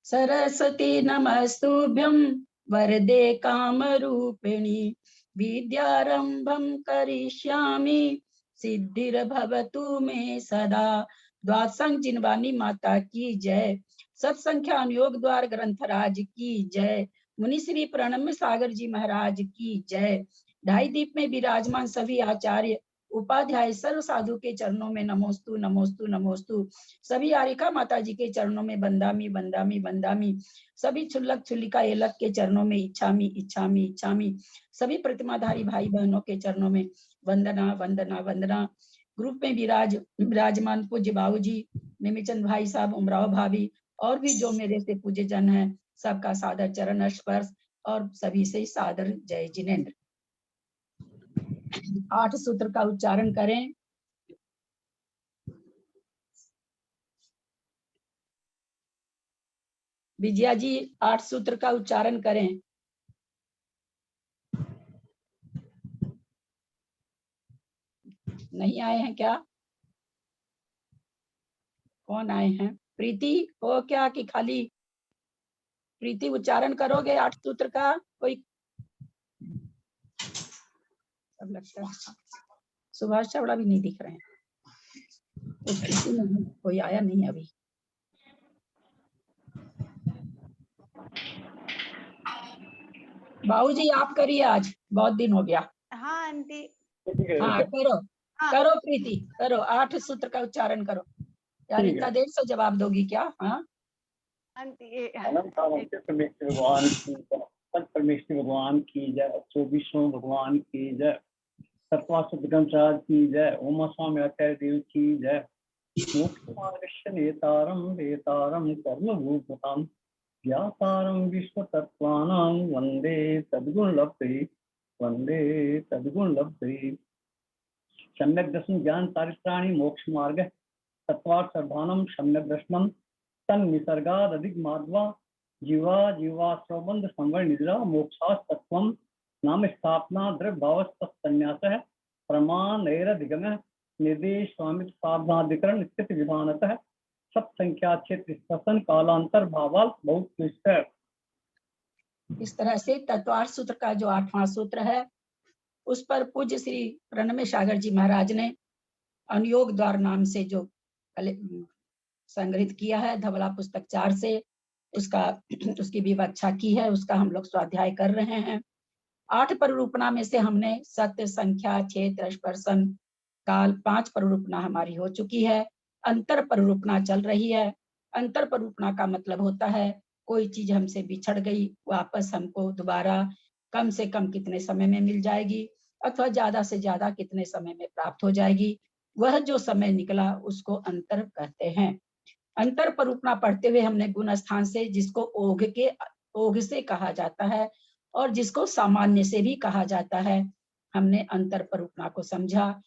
सरस्वती नमस्तुभ्यं वरदे कामरूपिणी विद्यारंभं करिष्यामि सिद्धिर्भवतु मे सदा। द्वादशंग जिनवानी माता की जय। सत्संख्या अनुयोग द्वार ग्रंथराज की जय। मुनिश्री प्रणम्य सागर जी महाराज की जय। ढाई दीप में विराजमान सभी आचार्य उपाध्याय सर्व साधु के चरणों में नमोस्तु नमोस्तु नमोस्तु। सभी आरिका माता जी के चरणों में बंदामी बंदामी बंदामी। सभी छुल्लक छुल्लिका एलक के चरणों में इच्छामी इच्छामी इच्छामी। सभी प्रतिमाधारी भाई बहनों के चरणों में वंदना वंदना वंदना। ग्रुप में विराजमान पूज्य बाबू जी, निमिचंद भाई साहब, उमराव भाभी और भी जो मेरे से पूज्य जन है, सबका सादर चरण स्पर्श और सभी से सादर जय जिनेन्द्र। 8 सूत्र का उच्चारण करें। विजया जी 8 सूत्र का उच्चारण करें। नहीं आए हैं क्या? कौन आए हैं? प्रीति हो क्या कि खाली प्रीति उच्चारण करोगे 8 सूत्र का? कोई सब लगता है सुभाष चावड़ा भी नहीं दिख रहे हैं। कोई आया नहीं अभी। बाबू जी आप करिए, आज बहुत दिन हो गया। हाँ आंटी। हाँ करो। हाँ। करो प्रीति करो, 8 सूत्र का उच्चारण करो। यार इतना देर से जवाब दोगी क्या? हाँ आंटी परमेश्वर भगवान की जय। 24वां भगवान की जय। सत्वासुद्गमराज की जय। उमा स्वामी आचार्य देव की जय। नेतारम वेतारम कर्मभूताम व्यापारम विश्व तत्वानां वंदे तद्गुण लब्धे वंदे तद्गुण लब्धे। सम्यक दर्शन ज्ञान चारित्राणि मोक्ष मार्ग तत्वार्थ सर्वानम सम्यक दर्शनम तन निसर्गाद अधिक माध्वा जीवा जीवाश्रवबंध संवर निद्रा मोक्षास तत्वम नाम स्थापना द्रव्य भावस्तन्यासः प्रमाण नैरधिगम निर्देश स्वामित्व साधनाधिकरण स्थित विधानतः सब संख्या क्षेत्र स्पर्शन कालांतर भावाल बहुत क्लिष्ट है। इस तरह से तत्वार्थ सूत्र का जो 8वां सूत्र है, उस पर पूज्य श्री प्रणम्य सागर जी महाराज ने अनुयोग द्वार नाम से जो संग्रहित किया है धवला पुस्तक 4 से, उसकी विवक्षा की है, उसका हम लोग स्वाध्याय कर रहे हैं। 8 परिरूपणा में से हमने सत्य, संख्या, क्षेत्र, स्पर्शन, काल 5 परिरूपणा हमारी हो चुकी है। अंतर परिरूपणा चल रही है। अंतर परिरूपणा का मतलब होता है कोई चीज हमसे बिछड़ गई, वापस हमको दोबारा कम से कम कितने समय में मिल जाएगी अथवा ज्यादा से ज्यादा कितने समय में प्राप्त हो जाएगी। वह जो समय निकला उसको अंतर कहते हैं। अंतर परिरूपणा पढ़ते हुए हमने गुण स्थान से, जिसको ओघ से कहा जाता है और जिसको सामान्य से भी कहा जाता है, हमने अंतर परिरूपणा को समझा।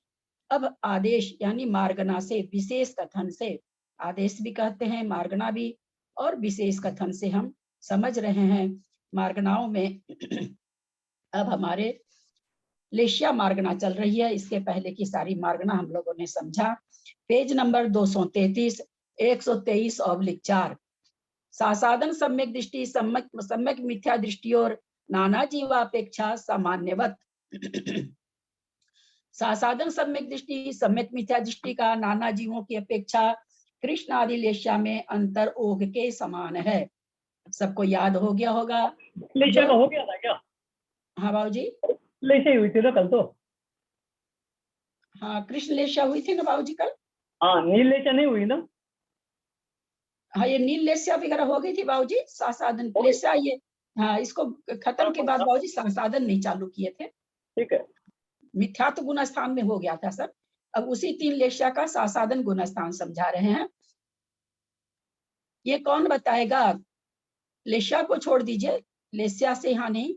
अब आदेश यानी मार्गना से, विशेष कथन से, आदेश भी कहते हैं मार्गना भी, और विशेष कथन से हम समझ रहे हैं। मार्गनाओं में अब हमारे लेशिया मार्गना चल रही है। इसके पहले की सारी मार्गना हम लोगों ने समझा। Page number 233 123/4। सासाधन सम्यक दृष्टि सम्यक मिथ्या दृष्टि और नाना जीवापेक्षा सामान्यवत। सासाधन सम्यक दृष्टि सम्यक मिथ्या दृष्टि का नाना जीवों की अपेक्षा कृष्ण आदि लेशिया में अंतर ओघ के समान है। सबको याद हो गया होगा। लेशिया का हो गया था क्या? हाँ बाबू जी, लेशिया हुई थी ना कल तो। हाँ कृष्ण लेशिया हुई थी ना बाबू जी कल। हाँ नील लेशिया नहीं हुई ना। हाँ ये नील लेशिया वगैरह हो गई थी बाबू जी। सासाधन लेशिया ये, हाँ इसको खत्म के बाद बाबू जी सासाधन नहीं चालू किए थे। ठीक है। मिथ्यात्व गुण स्थान में हो गया था सर। अब उसी 3 लेशिया का सासाधन गुण स्थान समझा रहे हैं। ये कौन बताएगा? लेशिया को छोड़ दीजिए, लेशिया से यहाँ नहीं।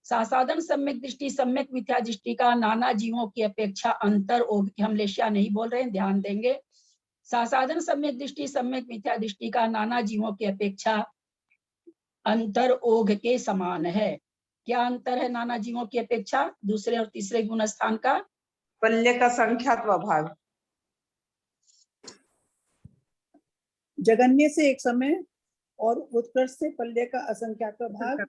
सासाधन सम्यक दृष्टि सम्यक मिथ्या दृष्टि का नाना जीवों की अपेक्षा अंतर ओघ, हम लेशिया नहीं बोल रहे हैं, ध्यान देंगे। सासाधन सम्यक दृष्टि सम्यक मिथ्या दृष्टि का नाना जीवों की अपेक्षा अंतर ओघ के समान है। क्या अंतर है नाना जीवों की अपेक्षा दूसरे और तीसरे गुण स्थान का? वल्य का संख्यात्व भाग। जगन्य से एक समय और उत्कृष्ट से पल्ले का असंख्यात भाग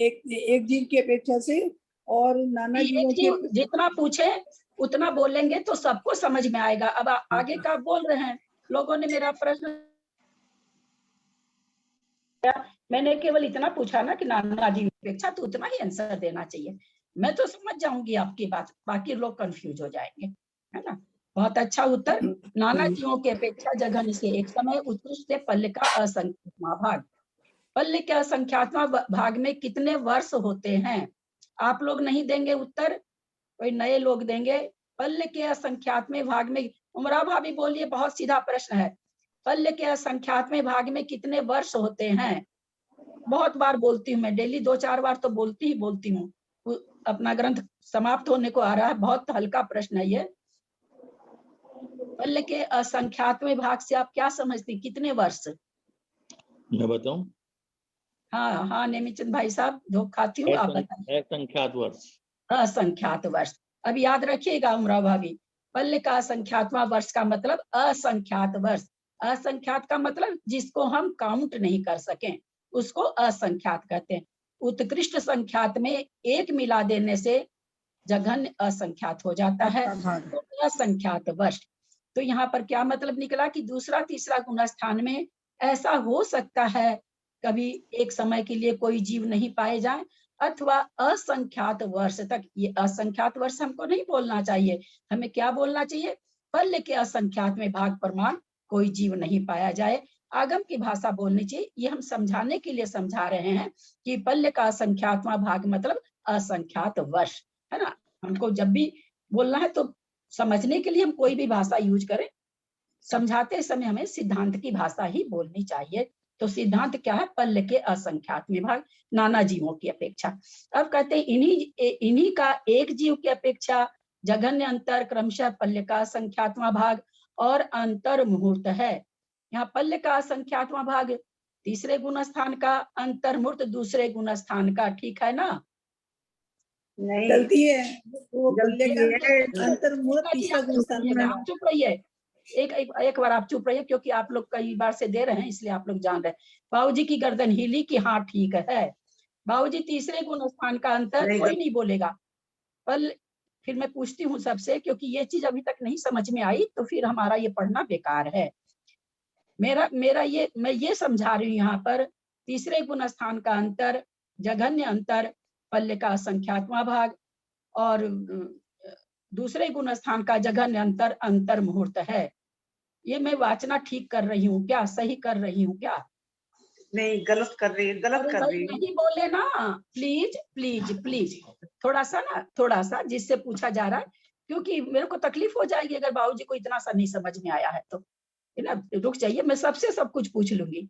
एक जीव की अपेक्षा से और नाना जीवों एक की जीव जितना पूछे उतना बोलेंगे तो सबको समझ में आएगा। अब आगे का बोल रहे हैं, लोगों ने मेरा प्रश्न, मैंने केवल इतना पूछा ना कि नाना जी की अपेक्षा, तो उतना ही आंसर देना चाहिए। मैं तो समझ जाऊंगी आपकी बात, बाकी लोग कंफ्यूज हो जाएंगे, है ना। बहुत अच्छा उत्तर। नाना जीवों की अपेक्षा जघन्य से एक समय उत्कृष्ट से पल्ले का असंख्यातवां भाग। पल्ले के असंख्यातवां भाग में कितने वर्ष होते हैं? आप लोग नहीं देंगे उत्तर, कोई नए लोग देंगे। पल्ले के असंख्यातवें भाग में, उमरा भाभी बोलिए, बहुत सीधा प्रश्न है। पल्ले के असंख्यातवें भाग में कितने वर्ष होते हैं? बहुत बार बोलती हूँ मैं, डेली 2-4 बार तो बोलती हूँ। अपना ग्रंथ समाप्त होने को आ रहा है, बहुत हल्का प्रश्न है ये। पल्ले के असंख्यातवें भाग से आप क्या समझते, कितने वर्ष? मैं बताऊं? हाँ हाँ, नेमीचंद भाई साहब, धोखा खाती हूँ, आप बताइए। असंख्यात वर्ष। असंख्यात वर्ष। अब याद रखिएगा उमरा भाभी, पल्ले का असंख्यातवां वर्ष का मतलब असंख्यात वर्ष। असंख्यात का मतलब जिसको हम काउंट नहीं कर सकें, उसको असंख्यात कहते हैं। उत्कृष्ट संख्यात में एक मिला देने से जघन्य असंख्यात हो जाता है, तो असंख्यात वर्ष। तो यहाँ पर क्या मतलब निकला कि दूसरा तीसरा गुणस्थान में ऐसा हो सकता है कभी एक समय के लिए कोई जीव नहीं पाए जाए, अथवा असंख्यात वर्ष तक। ये असंख्यात वर्ष हमको नहीं बोलना चाहिए, हमें क्या बोलना चाहिए? पल्ले के असंख्यात में भाग प्रमाण कोई जीव नहीं पाया जाए। आगम की भाषा बोलनी चाहिए। ये हम समझाने के लिए समझा रहे हैं कि पल्ले का असंख्यातवां भाग मतलब असंख्यात वर्ष, है ना। हमको जब भी बोलना है तो समझने के लिए हम कोई भी भाषा यूज करें, समझाते समय हमें सिद्धांत की भाषा ही बोलनी चाहिए। तो सिद्धांत क्या है? पल्ले के असंख्यात भाग नाना जीवों की अपेक्षा। अब कहते हैं इन्हीं का एक जीव की अपेक्षा जघन्य अंतर क्रमशः पल्ले का असंख्यातवां भाग और अंतर मुहूर्त है। यहाँ पल्ले का असंख्यातवां भाग तीसरे गुण स्थान का, अंतर मुहूर्त दूसरे गुण स्थान का, ठीक है ना? नहीं, गलती है, वो पल्ले गलती का है। अंतर्मुहूर्त तीसरा गुण स्थान बनेगा। आप चुप रहिए, एक बार आप चुप रहिए, क्योंकि आप लोग कई बार से दे रहे हैं इसलिए आप लोग जान रहे हैं। बाबूजी की गर्दन हिली कि हाँ ठीक है। बाबूजी तीसरे गुण स्थान का अंतर नहीं, कोई नहीं बोलेगा। पर फिर मैं पूछती हूँ सबसे, क्योंकि ये चीज अभी तक नहीं समझ में आई, तो फिर हमारा ये पढ़ना बेकार है। मैं ये समझा रही हूँ यहाँ पर, तीसरे गुण स्थान का अंतर जघन्य अंतर पल्ले का असंख्यातवां भाग, और दूसरे गुण स्थान का जघन्य अंतर अंतर मुहूर्त है। ये मैं वाचना ठीक कर रही हूँ क्या, सही कर रही हूँ क्या? नहीं, गलत कर रही है, गलत अरे कर भाई रही है। नहीं बोले ना, प्लीज प्लीज प्लीज, थोड़ा सा जिससे पूछा जा रहा है, क्योंकि मेरे को तकलीफ हो जाएगी अगर बाबूजी को इतना सा नहीं समझ में आया है तो, है ना। रुक जाइए, मैं सबसे सब कुछ पूछ लूंगी।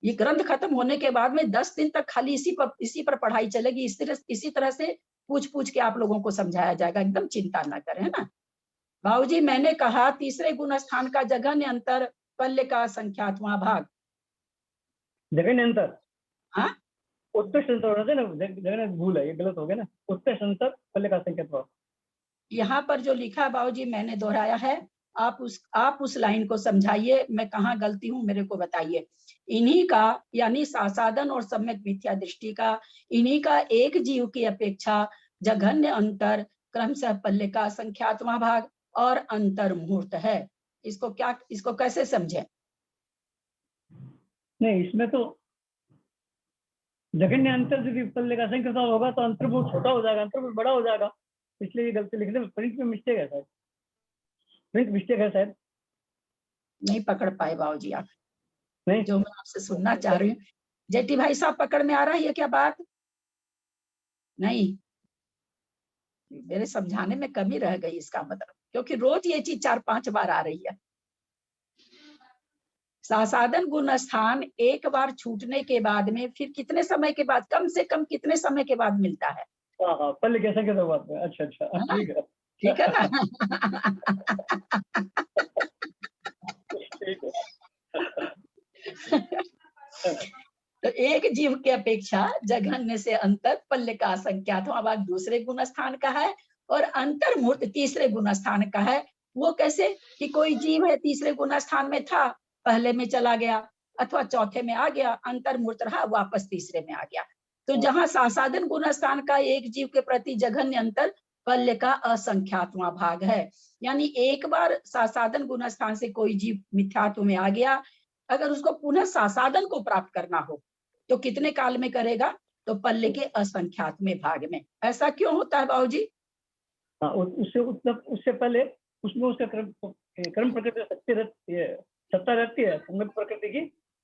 ये ग्रंथ खत्म होने के बाद में 10 दिन तक खाली इसी पर पढ़ाई चलेगी। इसी तरह से पूछ के आप लोगों को समझाया जाएगा, एकदम चिंता ना करें, है ना। बाबूजी मैंने कहा तीसरे गुण स्थान का जघन्य अंतर पल्ले का संख्यातवां भाग। जघन्य अंतर, हाँ, उत्कृष्ट अंतर होना चाहिए ना, जघन्य भूल है, ये गलत हो गया ना। उत्कृष्ट अंतर पल्ले का असंख्यातवां। यहाँ पर जो लिखा है बाबूजी मैंने दोहराया है, आप उस लाइन को समझाइए, मैं कहाँ गलती हूँ मेरे को बताइए। इन्हीं का यानी सासादन और सम्यक मिथ्या दृष्टि का, इन्हीं का एक जीव की अपेक्षा जघन्य अंतर क्रमशः पल्ले का संख्यातवां भाग और अंतर मुहूर्त है। इसको कैसे समझे? नहीं, इसमें तो जघन्य अंतर यदि पल्ले का असंख्यातवां होगा तो अंतर्भूत छोटा हो जाएगा, अंतर्भूत बड़ा हो जाएगा, इसलिए ये गलती लिखने में प्रिंट में मिस्टेक है शायद, प्रिंट मिस्टेक है शायद। नहीं पकड़ पाए बाबूजी आप, नहीं, जो मैं आपसे सुनना चाह रही हूँ। जेठी भाई साहब पकड़ में आ रहा है ये क्या बात? नहीं, मेरे समझाने में कमी रह गई इसका मतलब, क्योंकि रोज ये चीज 4-5 बार आ रही है। सासादन गुण स्थान एक बार छूटने के बाद में फिर कितने समय के बाद, कम से कम कितने समय के बाद मिलता है? हाँ, पल्ले के असंख्यातवां बात में। अच्छा, ठीक है, ठीक है ना? ठीक है। तो एक जीव की अपेक्षा जघन्य से अंतर पल्ले का असंख्यातवां भाग दूसरे गुण स्थान का है, और अंतर मुहूर्त तीसरे गुण स्थान का है। वो कैसे कि कोई जीव है तीसरे गुण स्थान में था, पहले में चला गया, अथवा चौथे में आ गया, अंतर्मूर्त रहा, वापस तीसरे में आ गया। तो जहां सासादन गुणस्थान का एक जीव के प्रति जघन्य अंतर पल्य का असंख्यातवां भाग है। यानी एक बार सासादन गुणस्थान से कोई जीव मिथ्यात्व में आ गया, अगर उसको पुनः सासादन को प्राप्त करना हो तो कितने काल में करेगा? तो पल्ले के असंख्यातवें भाग में। ऐसा क्यों होता है बाबूजी? हाँ, उससे पहले उसमें उसका कर्म प्रकृति सत्ता रहती है संगत प्रकृति की,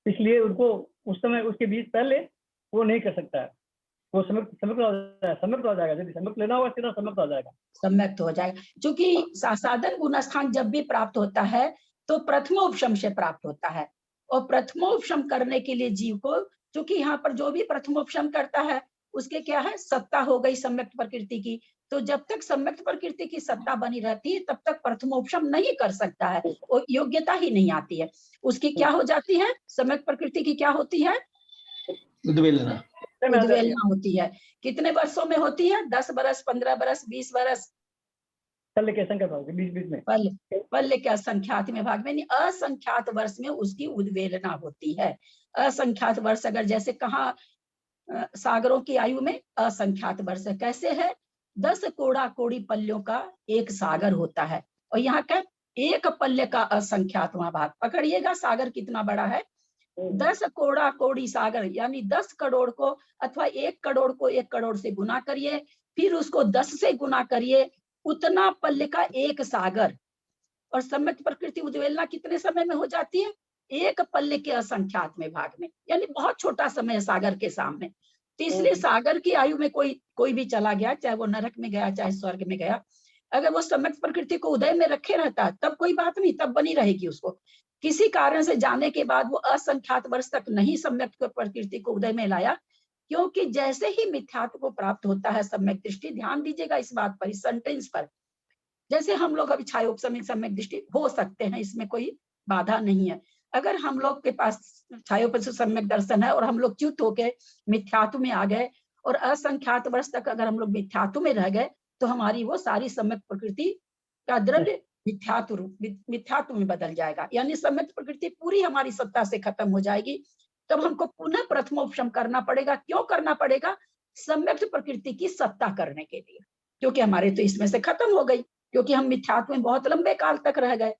इसलिए उनको उस समय उसके बीच पहले वो नहीं कर सकता है, वो सम्यक्त हो जाएगा। यदि सम्यक्त लेना होगा सीधा सम्यक्त हो जाएगा, सम्यक्त हो जाएगा। क्योंकि सासादन गुणस्थान जब भी प्राप्त होता है तो प्रथमोपशम से प्राप्त होता है, और प्रथमोपशम करने के लिए जीव को, क्योंकि यहाँ पर जो भी प्रथमोपशम करता है उसके क्या है? सत्ता हो गई सम्यक्त प्रकृति की। तो जब तक सम्यक्त प्रकृति की सत्ता बनी रहती है तब तक प्रथमोपशम नहीं कर सकता है, और योग्यता ही नहीं आती है उसकी। क्या हो जाती है? सम्यक्त प्रकृति की क्या होती है? उद्वेलना। उद्वेलना होती है। कितने वर्षों में होती है? 10 बरस, 15 बरस, 20 बरस? पल्ले के संख्या बीच में पल्ले के असंख्यात में भाग में, असंख्यात वर्ष में उसकी उद्वेलना होती है। असंख्यात वर्ष, अगर जैसे कहा सागरों की आयु में असंख्यात वर्ष है। कैसे है? 10 कोड़ा कोड़ी पल्यों का एक सागर होता है, और यहाँ का एक पल्ले का असंख्यातवां भाग। पकड़िएगा सागर कितना बड़ा है। 10 कोड़ा कोड़ी सागर, यानी 10 करोड़ को अथवा 1 करोड़ को 1 करोड़ से गुना करिए, फिर उसको 10 से गुना करिए, उतना पल्ले का एक सागर। और सम्यक्त प्रकृति उद्वेलना कितने समय में हो जाती है? एक पल्ले के असंख्यात में भाग में, यानी बहुत छोटा समय है सागर के सामने। तो इसलिए सागर की आयु में कोई भी चला गया, चाहे वो नरक में गया चाहे स्वर्ग में गया, अगर वो सम्यक्त प्रकृति को उदय में रखे रहता तब कोई बात नहीं, तब बनी रहेगी उसको। किसी कारण से जाने के बाद वो असंख्यात वर्ष तक नहीं सम्यक्त प्रकृति को उदय में लाया, क्योंकि जैसे ही मिथ्यात्व को प्राप्त होता है सम्यक दृष्टि, ध्यान दीजिएगा इस बात पर, इस सेंटेंस पर, जैसे हम लोग अभी छायोपशमिक सम्यक दृष्टि हो सकते हैं, इसमें कोई बाधा नहीं है। अगर हम लोग के पास छायोपशमिक सम्यक दर्शन है और हम लोग च्युत होके मिथ्यात्व में आ गए और असंख्यात वर्ष तक अगर हम लोग मिथ्यात्व में रह गए, तो हमारी वो सारी सम्यक प्रकृति का द्रव्य मिथ्यात्व में बदल जाएगा, यानी सम्यक प्रकृति पूरी हमारी सत्ता से खत्म हो जाएगी। तब हमको पुनः प्रथमोपशम करना पड़ेगा। क्यों करना पड़ेगा? सम्यक प्रकृति की सत्ता करने के लिए, क्योंकि हमारे तो इसमें से खत्म हो गई, क्योंकि हम मिथ्यात्व में बहुत लंबे काल तक रह गए।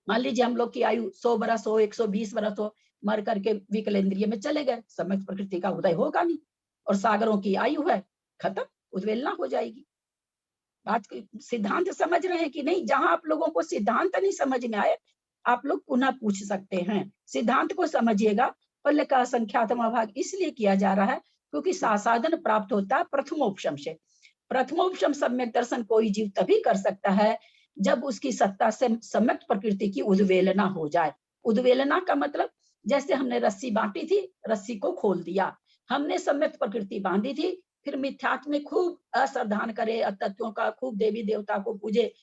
मान लीजिए हम लोग की आयु 100 बरस हो, 120 बरस हो, मर करके विकलेंद्रिय में चले गए, सम्यक प्रकृति का उदय होगा नहीं, और सागरों की आयु है खत्म, उद्वेलना हो जाएगी। बात सिद्धांत समझ रहे हैं कि नहीं? जहां आप लोगों को सिद्धांत नहीं समझ में आए, आप लोग पुनः पूछ सकते हैं। सिद्धांत को समझिएगा। पल्ले का असंख्यातवां भाग इसलिए किया जा रहा है क्योंकि सासाधन प्राप्त होता है प्रथमोपशम से। प्रथमोपशम सम्यक दर्शन कोई जीव तभी कर सकता है जब उसकी सत्ता से सम्यक प्रकृति की उद्वेलना हो जाए। उद्वेलना का मतलब, जैसे हमने रस्सी बांटी थी, रस्सी को खोल दिया, हमने सम्यक प्रकृति बांधी थी, फिर मिथ्यात्व में खूब अश्रद्धान करे, तत्वों का खूब देवी देवता को पूजे,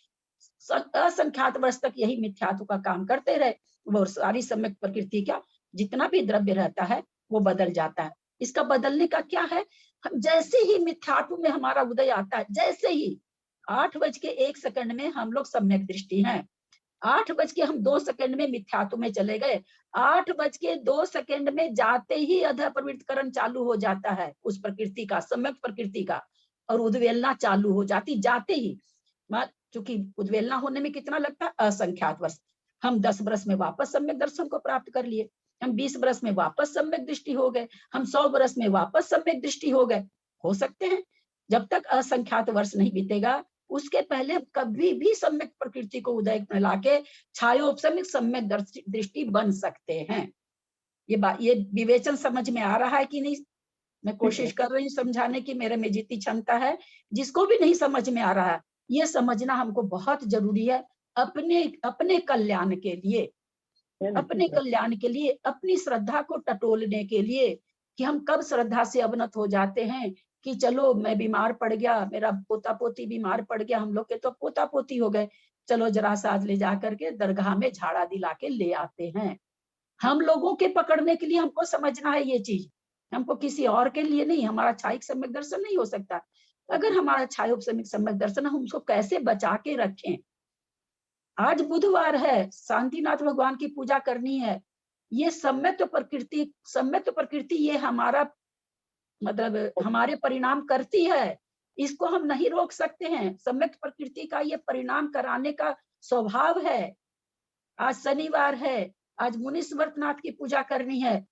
असंख्यात वर्ष तक यही मिथ्यात्व का काम करते रहे, वो सारी सम्यक प्रकृति का जितना भी द्रव्य रहता है वो बदल जाता है। इसका बदलने का क्या है? हम जैसे ही मिथ्यात्व में हमारा उदय आता है, जैसे ही 8:01 में हम लोग सम्यक दृष्टि हैं, 8:02 में मिथ्यात्व में चले गए, 8:02 में जाते ही अधः प्रवृत्तिकरण चालू हो जाता है उस प्रकृति का, सम्यक प्रकृति का, और उद्वेलना चालू हो जाती जाते ही। चूंकि उद्वेलना होने में कितना लगता है? असंख्यात वर्ष। हम 10 बरस में वापस सम्यक दर्शन को प्राप्त कर लिए, हम 20 बरस में वापस सम्यक दृष्टि हो गए, हम 100 बरस में वापस सम्यक दृष्टि हो गए। हो सकते हैं। जब तक असंख्यात वर्ष नहीं बीतेगा उसके पहले हम कभी भी सम्यक प्रकृति को उदय में लाके छायोपशमिक सम्यक दृष्टि बन सकते हैं। ये विवेचन समझ में आ रहा है कि नहीं? मैं कोशिश कर रही हूँ समझाने की, मेरे में जितनी क्षमता है। जिसको भी नहीं समझ में आ रहा है, ये समझना हमको बहुत जरूरी है अपने कल्याण के लिए, अपने कल्याण के लिए, अपनी श्रद्धा को टटोलने के लिए, कि हम कब श्रद्धा से अवनत हो जाते हैं कि चलो मैं बीमार पड़ गया, मेरा पोता पोती बीमार पड़ गया, हम लोग के तो पोता पोती हो गए, चलो जरा साथ ले जा करके दरगाह में झाड़ा दिला के ले आते हैं। हम लोगों के पकड़ने के लिए हमको समझना है ये चीज, हमको किसी और के लिए नहीं। हमारा छायिक सम्यक दर्शन नहीं हो सकता अगर हमारा छायोपशमिक सम्यक दर्शन, हम उसको कैसे बचा के रखें। आज बुधवार है, शांतिनाथ भगवान की पूजा करनी है, ये सम्यक्त प्रकृति ये हमारा मतलब हमारे परिणाम करती है, इसको हम नहीं रोक सकते हैं। सम्यक्त प्रकृति का ये परिणाम कराने का स्वभाव है। आज शनिवार है, आज मुनीश्वरनाथ की पूजा करनी है,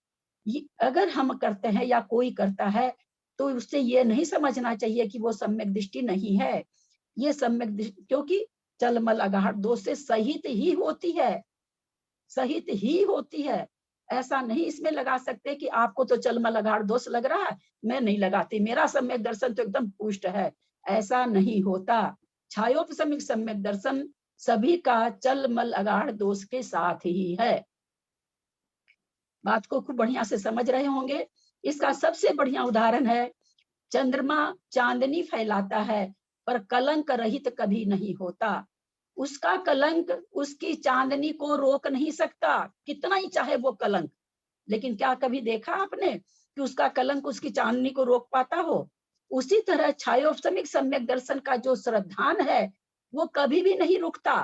अगर हम करते हैं या कोई करता है तो उससे ये नहीं समझना चाहिए कि वो सम्यक दृष्टि नहीं है। ये सम्यक दृष्टि, क्योंकि चलमल अगाढ़ दोष से सहित ही होती है। ऐसा नहीं इसमें लगा सकते कि आपको तो चलमल अगाढ़ दोष लग रहा है, मैं नहीं लगाती, मेरा सम्यक दर्शन तो एकदम पुष्ट है। ऐसा नहीं होता। छायोपशमिक सम्यक दर्शन सभी का चलमल अगाढ़ दोष के साथ ही है। बात को खूब बढ़िया से समझ रहे होंगे। इसका सबसे बढ़िया उदाहरण है, चंद्रमा चांदनी फैलाता है पर कलंक रहित कभी नहीं होता। उसका कलंक उसकी चांदनी को रोक नहीं सकता, कितना ही चाहे वो कलंक। लेकिन क्या कभी देखा आपने कि उसका कलंक उसकी चांदनी को रोक पाता हो? उसी तरह छायोपशमिक सम्यक दर्शन का जो श्रद्धान है वो कभी भी नहीं रुकता।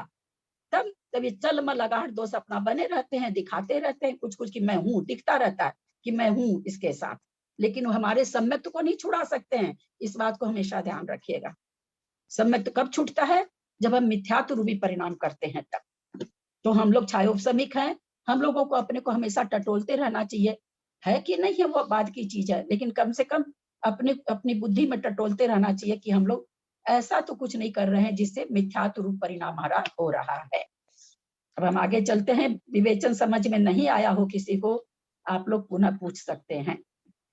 तब ये चलमल अगाढ़ दोष अपना बने रहते हैं, दिखाते रहते हैं कुछ कुछ कि मैं हूँ, दिखता रहता है कि मैं हूँ इसके साथ, लेकिन वो हमारे सम्यक्त को नहीं छुड़ा सकते हैं। इस बात को हमेशा ध्यान रखिएगा। सम्यक्त कब छूटता है? जब हम मिथ्यात्व रूपी परिणाम करते हैं तब। तो हम लोग छायोपशमिक हैं, हम लोगों को अपने को हमेशा टटोलते रहना चाहिए, है कि नहीं है वो बात की चीज है, लेकिन कम से कम अपनी बुद्धि में टटोलते रहना चाहिए कि हम लोग ऐसा तो कुछ नहीं कर रहे हैं जिससे मिथ्यात्व रूप परिणाम हमारा हो रहा है। अब हम आगे चलते हैं। विवेचन समझ में नहीं आया हो किसी को, आप लोग पुनः पूछ सकते हैं।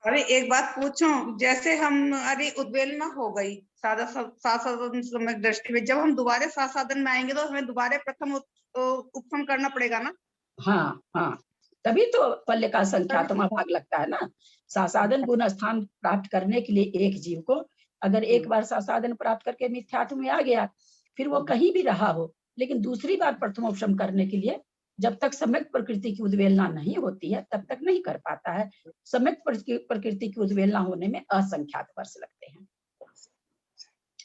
अरे एक बात पूछूं, जैसे हम अरे उद्वेलना हो गई साधन सम्यक दृष्टि में, जब हम दोबारा साधन में आएंगे तो हमें दोबारा प्रथम उपशम करना पड़ेगा ना? हाँ, तभी तो पल्ले का संख्यात्मक भाग लगता है ना। साधन गुण स्थान प्राप्त करने के लिए एक जीव को अगर एक बार साधन प्राप्त करके मिथ्यात्व में आ गया, फिर वो कहीं भी रहा हो, लेकिन दूसरी बार प्रथमोपशम करने के लिए जब तक सम्यक प्रकृति की उद्वेलना नहीं होती है तब तक नहीं कर पाता है। सम्यक प्रकृति की उद्वेलना होने में असंख्यात वर्ष लगते हैं।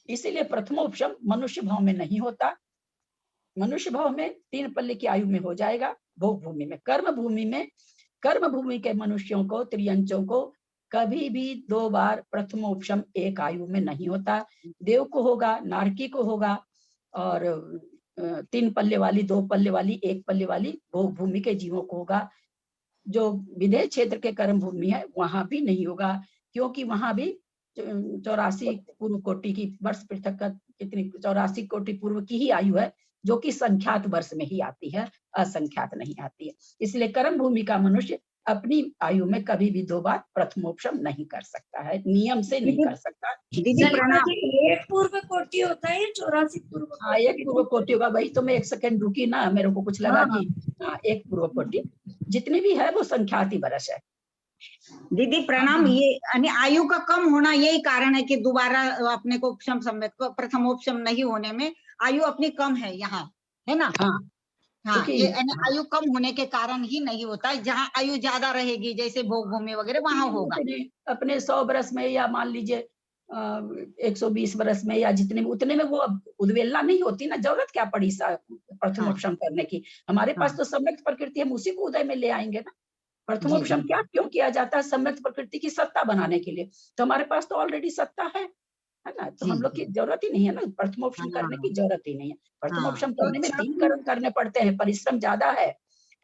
इसीलिए प्रथमोपशम मनुष्य भाव में नहीं होता। मनुष्य भाव में 3 पल्ले की आयु में हो जाएगा। भोग भूमि में, कर्म भूमि के मनुष्यों को, त्रियंचों को कभी भी 2 बार प्रथमोपशम एक आयु में नहीं होता। देव को होगा, नारकी को होगा, और 3 पल्ले वाली, 2 पल्ले वाली, 1 पल्ले वाली भोग भूमि के जीवों को होगा। जो विदेह क्षेत्र के कर्म भूमि है वहां भी नहीं होगा, क्योंकि वहां भी 84 पूर्व कोटि की वर्ष पृथक, कितनी 84 कोटि पूर्व की ही आयु है, जो कि संख्यात वर्ष में ही आती है, असंख्यात नहीं आती है। इसलिए कर्म भूमि का मनुष्य अपनी आयु में कभी भी 2 बार प्रथमोपशम नहीं कर सकता है, नियम से नहीं कर सकता। एक पूर्व कोटि होता है, 84 पूर्व। हाँ, एक पूर्व कोटि होगा। वही तो मैं 1 सेकंड रुकी ना, मेरे को कुछ लगा कि एक पूर्व कोटि, जितनी भी है वो संख्यात ही बरस है। दीदी प्रणाम। ये आयु का कम होना यही कारण है कि दोबारा अपने को उपशम सम्यक प्रथमोपशम नहीं होने में आयु अपनी कम है, यहाँ है ना? हाँ, ये आयु कम होने के कारण ही नहीं होता है। जहाँ आयु ज्यादा रहेगी जैसे भोग भूमि वगैरह वहां होगा। अपने 100 बरस में या मान लीजिए 120 बरस में या जितने में, उतने में वो उद्वेलना नहीं होती ना, जरूरत क्या पड़ी प्रथमोपशम करने की। हमारे पास तो सम्यक प्रकृति, हम उसी को उदय में ले आएंगे ना। प्रथमोपशम क्यों किया जाता है? सम्यक प्रकृति की सत्ता बनाने के लिए। तो हमारे पास तो ऑलरेडी सत्ता है ना, तो हम लोग की जरूरत ही नहीं है ना, प्रथमोपशम करने की जरूरत ही नहीं है। प्रथमोपशम करने में 3 करण करने पड़ते हैं, परिश्रम ज्यादा है।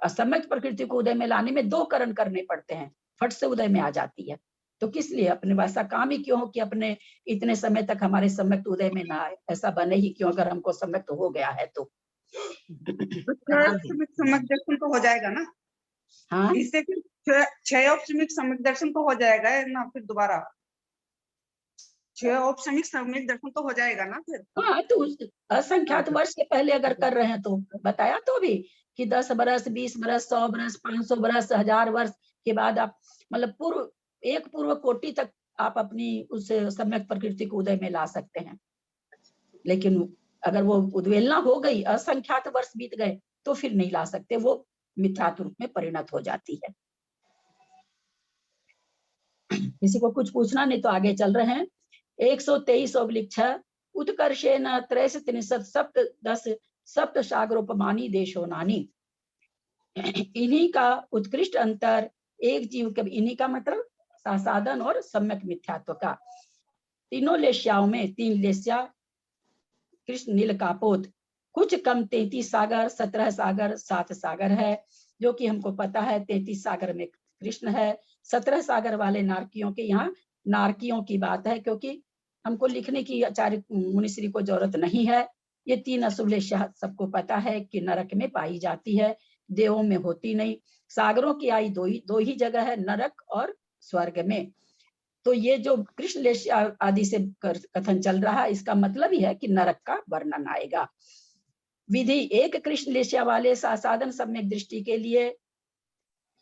सम्यक प्रकृति को उदय में लाने में 2 करण करने पड़ते हैं, फट से उदय में आ जाती है। तो किस लिए अपने वैसा काम ही क्यों हो कि अपने इतने समय तक हमारे सम्यक उदय में ना आए? ऐसा बने ही क्यों अगर हमको सम्यक हो गया है तो? सम्यक दर्शन तो हो जाएगा ना? हाँ, इससे फिर क्षयोपशमिक सम्यक दर्शन तो हो जाएगा ना, फिर दोबारा क्षयोपशमिक सम्यक दर्शन तो हो जाएगा ना फिर। हाँ, तो असंख्यात वर्ष के पहले अगर कर रहे हैं तो बताया तो भी कि 10 बरस, 20 बरस, 100 बरस, 500 बरस, 1000 वर्ष के बाद आप मतलब पूर्व कोटि तक आप अपनी उस सम्यक प्रकृति को उदय में ला सकते हैं। लेकिन अगर वो उद्वेलना हो गई, असंख्यात वर्ष बीत गए, तो फिर नहीं ला सकते, वो मिथ्यात्व रूप में परिणत हो जाती है। किसी को कुछ पूछना? नहीं तो आगे चल रहे हैं। 123/6 उत्कर्षेण 63 सप्त 10 सप्त सागरोपमानी देशो नानी। इन्हीं का उत्कृष्ट अंतर एक जीव के, इन्हीं का मतलब सासादन और सम्यक मिथ्यात्व का। तीनों लेश्याओं में 3 लेस्या कृष्ण नील कापोत, कुछ कम 33 सागर, 17 सागर, 7 सागर है, जो कि हमको पता है 33 सागर में कृष्ण है। 17 सागर वाले नारकियों के, यहाँ नारकियों की बात है, क्योंकि हमको लिखने की आचार्य मुनिश्री को जरूरत नहीं है। ये 3 अशुभ लेस्या सबको पता है कि नरक में पाई जाती है, देवों में होती नहीं। सागरों की आई दो ही जगह है, नरक और स्वर्ग में। तो ये जो कृष्ण लेस्या आदि से कथन चल रहा है, इसका मतलब ही है कि नरक का वर्णन आएगा। विधि, एक कृष्ण लेस्या वाले सासादन सम्यक दृष्टि के लिए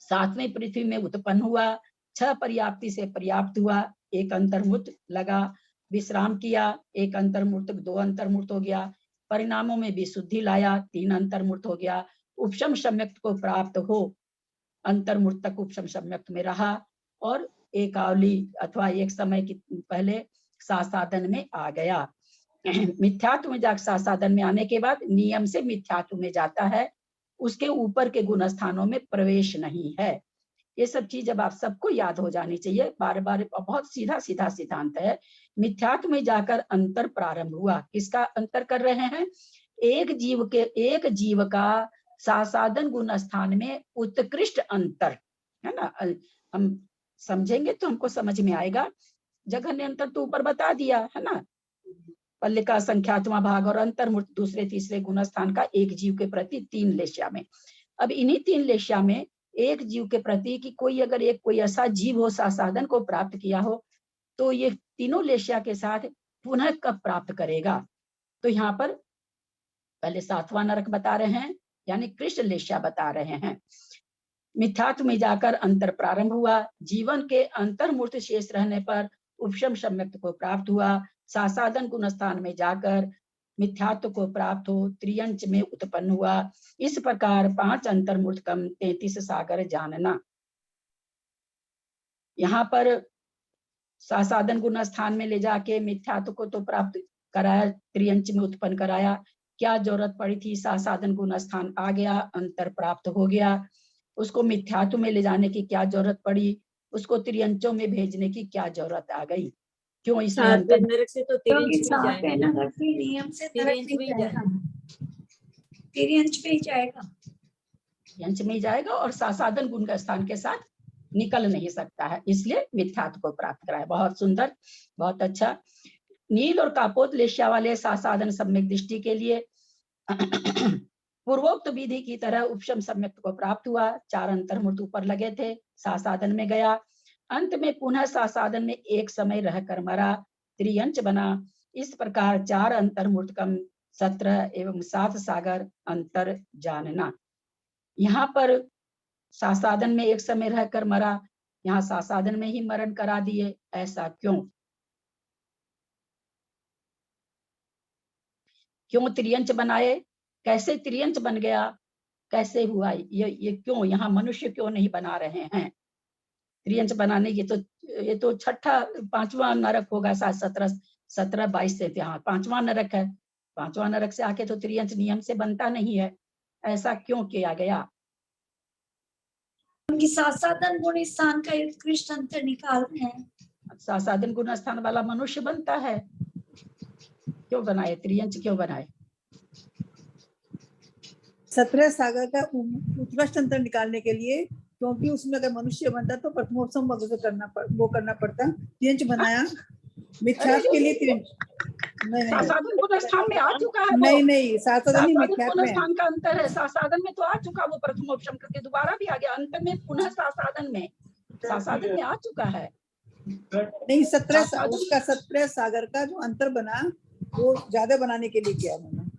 7वें पृथ्वी में उत्पन्न हुआ, 6 पर्याप्ति से पर्याप्त हुआ, 1 अंतर्मुक्त लगा, विश्राम किया, 1 अंतर्मूर्त, 2 अंतर्मूर्त हो गया, परिणामों में विशुद्धि लाया, 3 अंतर्मूर्त हो गया, उपशम सम्यक को प्राप्त हो, अंतर्मूर्त तक उपशम सम्यक में रहा, और एकावली अथवा एक समय की पहले सासादन में आ गया। मिथ्यात्व में जाकर सासादन में आने के बाद नियम से मिथ्यात्व में जाता है, उसके ऊपर के गुण स्थानों में प्रवेश नहीं है। ये सब चीज अब आप सबको याद हो जानी चाहिए, बार बार, बहुत सीधा सीधा सिद्धांत है। मिथ्यात्व में जाकर अंतर प्रारंभ हुआ। किसका अंतर कर रहे हैं? एक जीव का सासादन गुण स्थान में उत्कृष्ट अंतर है ना। हम समझेंगे तो हमको समझ में आएगा। जघन्य अंतर तो ऊपर बता दिया है ना, पल्ले का संख्यात्मा भाग और अंतर्मूर्त दूसरे तीसरे गुण स्थान का एक जीव के प्रति 3 लेश्या में। अब इन्हीं 3 लेश्या में एक जीव के प्रति कि कोई अगर कोई ऐसा जीव हो सासादन को प्राप्त किया हो, तो ये तीनों लेश्या के साथ पुनः कब प्राप्त करेगा? तो यहाँ पर पहले 7वां नरक बता रहे हैं, यानी कृष्ण लेश्या बता रहे हैं। मिथ्यात्व में जाकर अंतर प्रारंभ हुआ, जीवन के अंतर्मूर्त शेष रहने पर उपशम सम्यक को प्राप्त हुआ, सासादन गुण स्थान में जाकर मिथ्यात्व को प्राप्त हो त्रियंच में उत्पन्न हुआ। इस प्रकार 5 अंतर्मूर्त कम 33 सागर जानना। यहाँ पर सासादन गुण स्थान में ले जाके मिथ्यात्व को तो प्राप्त कराया, त्रियंच में उत्पन्न कराया। क्या जरूरत पड़ी थी? सासादन गुण स्थान आ गया, अंतर प्राप्त हो गया, उसको मिथ्यात्व में ले जाने की क्या जरूरत पड़ी? उसको त्रियंचों में भेजने की क्या जरूरत आ गई? क्यों? इसलिए नरक से तो तिरंच में जाएगा, नियम से तिरंच में जाएगा, तिरंच में ही जाएगा, तिरंच में ही जाएगा और सासादन गुण का स्थान के साथ निकल नहीं सकता है, इसलिए मिथ्यात्व को प्राप्त कराया। बहुत सुंदर, बहुत अच्छा। नील और कापोत लेश्या वाले सासादन सम्यक दृष्टि के लिए पूर्वोक्त विधि की तरह उपशम सम्यक को प्राप्त हुआ। 4 अंतर्मूर्त ऊपर लगे थे, सासादन में गया, अंत में पुनः सासादन में एक समय रहकर मरा, त्रियंच बना। इस प्रकार 4 अंतर्मूर्त कम 17 एवं 7 सागर अंतर जानना। यहाँ पर सासादन में एक समय रहकर मरा, यहाँ सासादन में ही मरण करा दिए, ऐसा क्यों? क्यों त्रियंच बनाए? कैसे त्रियंच बन गया? कैसे हुआ ये क्यों? यहाँ मनुष्य क्यों नहीं बना रहे हैं? त्रियंच बनाने की तो ये तो 5वां नरक होगा, 17, 22 से यहाँ 5वां नरक है। 5वां नरक से आके तो त्रियंच नियम से बनता नहीं है, ऐसा क्यों किया गया? उनकी सासादन गुण स्थान का उत्कृष्ट अंतर निकाल रहे हैं। सासादन गुण स्थान वाला मनुष्य बनता है, क्यों बनाए? त्रियंच क्यों बनाए? 17 सागर का उत्कृष्ट अंतर निकालने के लिए, क्योंकि उसमें अगर मनुष्य बनता तो प्रथमोपसम करना पड़ता। तिरंच बनाया मिथ्यात्व के लिए, तिरंच नहीं सासादन गुण स्थान में आ चुका है। नहीं सासादन ही मिथ्यात्व गुण में स्थान का अंतर है। सासादन में तो आ चुका वो प्रथमोपशम करके, दोबारा भी आ गया, अंत में पुनः सासादन में आ चुका है। नहीं, 17 उसका 17 सागर का जो अंतर बना वो ज्यादा बनाने के लिए किया मैंने।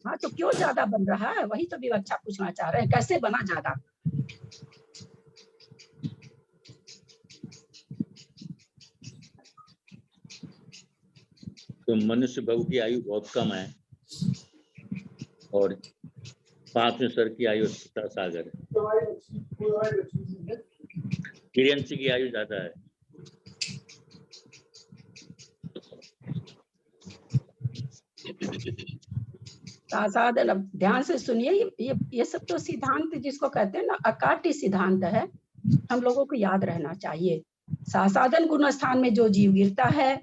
हाँ, तो क्यों ज्यादा बन रहा है? वही तो विवक्षा पूछना चाह रहे हैं, कैसे बना ज्यादा? तो मनुष्य बहु की आयु बहुत कम है और 5वें स्वर की आयु 17 सागर है, तिरंच की आयु ज्यादा है। साधन, अब ध्यान से सुनिए, ये सब तो सिद्धांत जिसको कहते हैं ना अकाट्य सिद्धांत है, हम लोगों को याद रहना चाहिए। साधन गुण स्थान में जो जीव गिरता है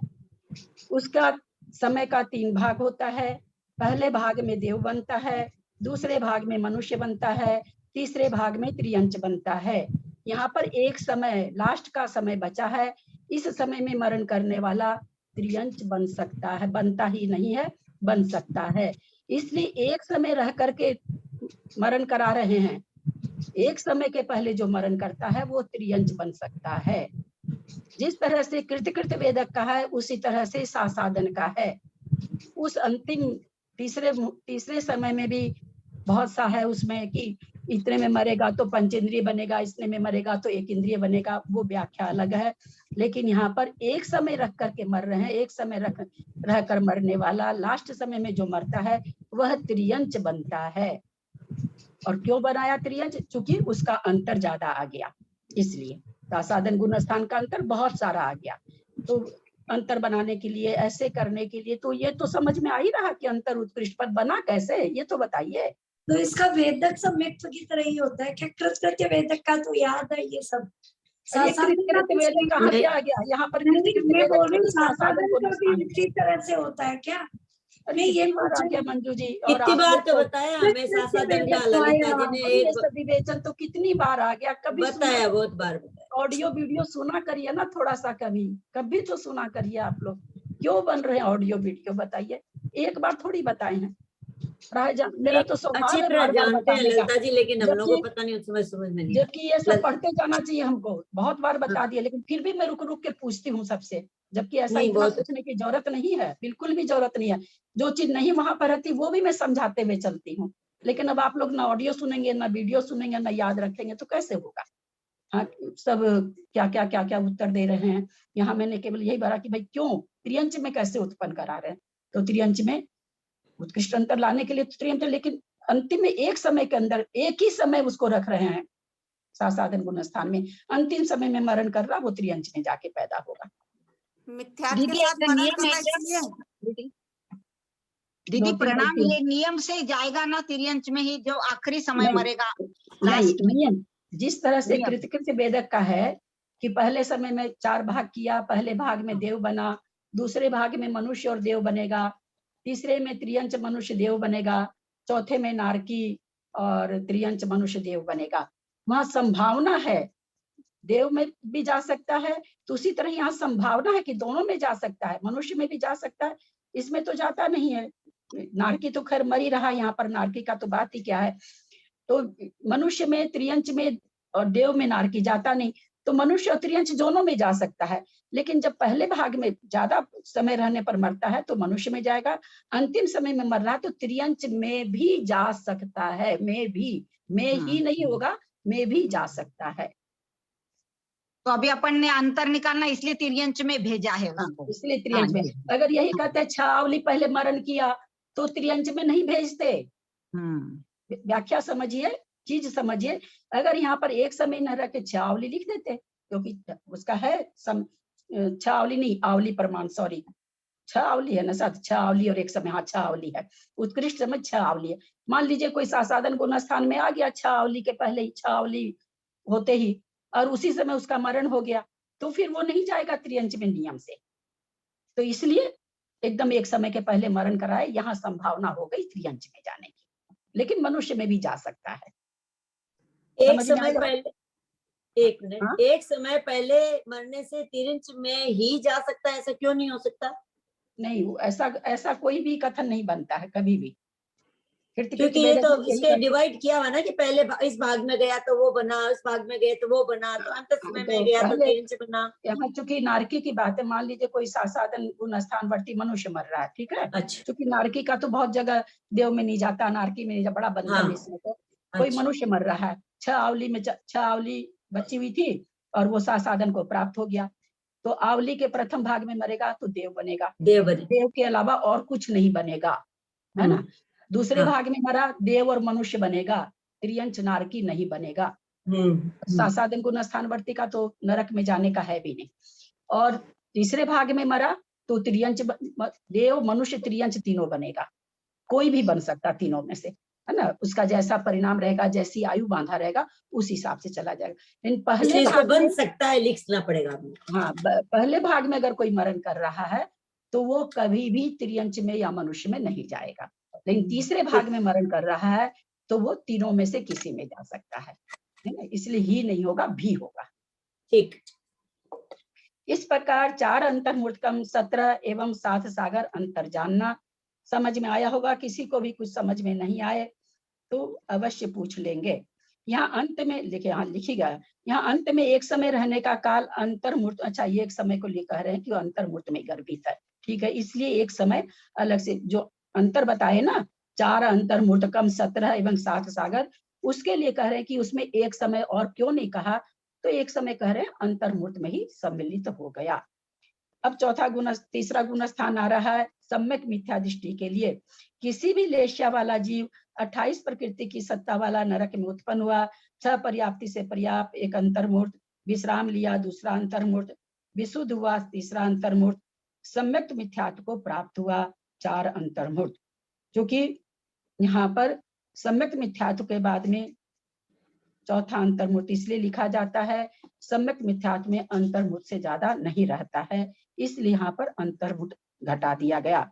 उसका समय का 3 भाग होता है। पहले भाग में देव बनता है, दूसरे भाग में मनुष्य बनता है, तीसरे भाग में त्रियंच बनता है। यहाँ पर एक समय लास्ट का समय बचा है, इस समय में मरण करने वाला त्रियंच बन सकता है, बनता ही नहीं है, बन सकता है। इसलिए एक समय रह करके मरण करा रहे हैं, एक समय के पहले जो मरण करता है वो त्रियंच बन सकता है। जिस तरह से कृत वेदक का है उसी तरह से साधन का है। उस अंतिम तीसरे समय में भी बहुत सा है उसमें कि इतने में मरेगा तो पंचेंद्रिय बनेगा, इतने में मरेगा तो एक इंद्रिय बनेगा, वो व्याख्या अलग है। लेकिन यहाँ पर एक समय रख करके मर रहे हैं, एक समय रह कर मरने वाला लास्ट समय में जो मरता है वह त्रियंच बनता है। और क्यों बनाया त्रियंच? चूंकि उसका अंतर ज्यादा आ गया, इसलिए साधन गुण स्थान का अंतर बहुत सारा आ गया। तो अंतर बनाने के लिए, ऐसे करने के लिए, तो ये तो समझ में आ ही रहा कि अंतर उत्कृष्ट पद बना कैसे, ये तो बताइए। तो इसका वेदक सम्यक्त की तरह ही होता है क्या? कृत वेदक का तो याद है ये सब। कृत वेदक कहाँ से आ गया? यहाँ पर मैं बोल रही हूँ साधन का भी इसी तरह से होता है क्या? नहीं, ये बार आ गया मंजू जी। और कितनी बार तो बताया हमें साधन का, ललिता जी ने एक विवेचन तो कितनी बार आ गया, कभी बताया, बहुत बार बताया। ऑडियो वीडियो सुना करिए ना थोड़ा सा, कभी तो सुना करिए आप लोग। क्यों बन रहे हैं ऑडियो वीडियो, बताइए। एक बार थोड़ी बताए हैं, मेरा तो स्वभाव है बार बार बताने का, जी, लेकिन हम लोगों को पता नहीं, समझ में नहीं। जबकि ये सब पढ़ते जाना चाहिए हमको। बहुत बार बता दिया, लेकिन फिर भी मैं रुक के पूछती हूँ सबसे, जबकि ऐसा इतना पूछने की जरूरत नहीं है, बिल्कुल भी जरूरत नहीं है। जो चीज नहीं वहां पर रहती वो भी मैं समझाते हुए चलती हूँ। लेकिन अब आप लोग ना ऑडियो सुनेंगे, ना वीडियो सुनेंगे, ना याद रखेंगे, तो कैसे होगा? हाँ, सब क्या उत्तर दे रहे हैं। यहाँ मैंने केवल यही भरा कि भाई क्यों त्रियंच में कैसे उत्पन्न करा रहे हैं, तो त्रियंच में उत्कृष्ट अंतर लाने के लिए त्रियंच, लेकिन अंतिम में एक समय के अंदर एक ही समय उसको रख रहे हैं साधन गुण स्थान में। अंतिम समय में मरण कर रहा वो त्रियंच में जाके पैदा होगा। दीदी प्रणाम, ये नियम से जाएगा ना त्रियंच में ही, जो आखिरी समय मरेगा लास्ट में? नियम जिस तरह से कृत वेदक का है कि पहले समय में 4 भाग किया, पहले भाग में देव बना, दूसरे भाग में मनुष्य और देव बनेगा, तीसरे में त्रियंच मनुष्य देव बनेगा, चौथे में नारकी और त्रियंच मनुष्य देव बनेगा। वहां संभावना है देव में भी जा सकता है, तो उसी तरह यहाँ संभावना है कि दोनों में जा सकता है, मनुष्य में भी जा सकता है, इसमें तो जाता नहीं है। नारकी तो खैर मर ही रहा, यहाँ पर नारकी का तो बात ही क्या है। तो मनुष्य में, त्रियंच में और देव में नारकी जाता नहीं, तो मनुष्य और त्रियंच दोनों में जा सकता है। लेकिन जब पहले भाग में ज्यादा समय रहने पर मरता है तो मनुष्य में जाएगा, अंतिम समय में मर रहा है तो त्रियंच में भी जा सकता है। में ही नहीं होगा, में भी जा सकता है। तो अभी अपन ने अंतर निकालना, इसलिए त्रियंच में भेजा है उसको। इसलिए त्रियंच में, अगर यही कहते हैं छावली पहले मरण किया तो त्रियंच में नहीं भेजते। व्याख्या समझिए, चीज समझिए। अगर यहाँ पर एक समय न रह के छावली लिख देते, क्योंकि उसका है छावली नहीं, आवली प्रमाण, सॉरी, छावली है ना साथ, छावली और एक समय, हाँ छावली है, उत्कृष्ट समय छावली है। मान लीजिए कोई साधन गुण स्थान में आ गया छावली के पहले ही, छावली होते ही, और उसी समय उसका मरण हो गया, तो फिर वो नहीं जाएगा त्रियंच में नियम से। तो इसलिए एकदम एक समय के पहले मरण कराए, यहाँ संभावना हो गई त्रियंच में जाने की, लेकिन मनुष्य में भी जा सकता है। एक समय पहले, एक मिनट, एक समय पहले मरने से त्रियंच में ही जा सकता है, ऐसा क्यों नहीं हो सकता? नहीं, ऐसा कोई भी कथन नहीं बनता है कभी भी, क्योंकि ये तो इसके डिवाइड किया हुआ ना कि पहले इस भाग में गया तो वो बना, इस भाग में गया तो वो बना, तो अंत समय में गया तो त्रियंच बना। यहाँ चूंकि नारकी की बात है, मान लीजिए कोई साधन गुण स्थानवर्ती मनुष्य मर रहा है, ठीक है, अच्छा, क्योंकि नारकी का तो बहुत जगह देव में नहीं जाता, नारकी में नहीं जाता, बड़ा बंधन इसमें। तो कोई मनुष्य मर रहा है, 6 आवली में 6 आवली बची हुई थी और वो साधन को प्राप्त हो गया, तो आवली के प्रथम भाग में मरेगा तो देव बनेगा, देव के अलावा और कुछ नहीं बनेगा, है ना। दूसरे भाग में मरा, देव और मनुष्य बनेगा, त्रियंच नारकी नहीं बनेगा। साधन गुण स्थानवर्ती का तो नरक में जाने का है भी नहीं। और तीसरे भाग में मरा तो त्रियंच, देव मनुष्य त्रियंच तीनों बनेगा। कोई भी बन सकता तीनों में से, है ना। उसका जैसा परिणाम रहेगा, जैसी आयु बांधा रहेगा, उस हिसाब से चला जाएगा। लेकिन पहले इसलिए इसको भाग बन में, सकता है लिखना पड़ेगा। हाँ, पहले भाग में अगर कोई मरण कर रहा है तो वो कभी भी त्रियंच में या मनुष्य में नहीं जाएगा। लेकिन तीसरे भाग में मरण कर रहा है तो वो तीनों में से किसी में जा सकता है ना। इसलिए ही नहीं होगा, भी होगा। ठीक। इस प्रकार 4 अंतर्मूर्तकम 17 एवं 7 सागर अंतर जानना समझ में आया होगा। किसी को भी कुछ समझ में नहीं आए तो अवश्य पूछ लेंगे। यहाँ अंत में लिखे, हाँ लिखी गया, यहाँ अंत में एक समय रहने का काल अंतर्मूर्त, अच्छा ये एक समय को लिए कह रहे हैं कि अंतर्मूर्त में गर्भित है, ठीक है। इसलिए एक समय अलग से जो अंतर बताए ना, 4 अंतर्मूर्तकम 17 एवं 7 सागर, उसके लिए कह रहे हैं कि उसमें एक समय और क्यों नहीं कहा, तो एक समय कह रहे हैं अंतर्मूर्त में ही सम्मिलित हो गया। अब तीसरा गुण स्थान आ रहा है सम्यक मिथ्या दृष्टि के लिए। किसी भी लेश्या वाला जीव 28 प्रकृति की सत्ता वाला नरक में उत्पन्न हुआ, 6 पर्याप्ति से पर्याप्त एक अंतर्मूर्त, विश्राम लिया दूसरा अंतर्मूर्त, विशुद्ध हुआ तीसरा अंतर्मूर्त, सम्यक मिथ्यात्व को प्राप्त हुआ 4 अंतर्मूर्त। जो कि यहाँ पर सम्यक मिथ्यात्व के बाद में चौथा अंतर्मूर्त इसलिए लिखा जाता है, सम्यक मिथ्यात्व में अंतर्मूर्त से ज्यादा नहीं रहता है, इसलिए यहाँ पर अंतर्मूर्त घटा दिया गया,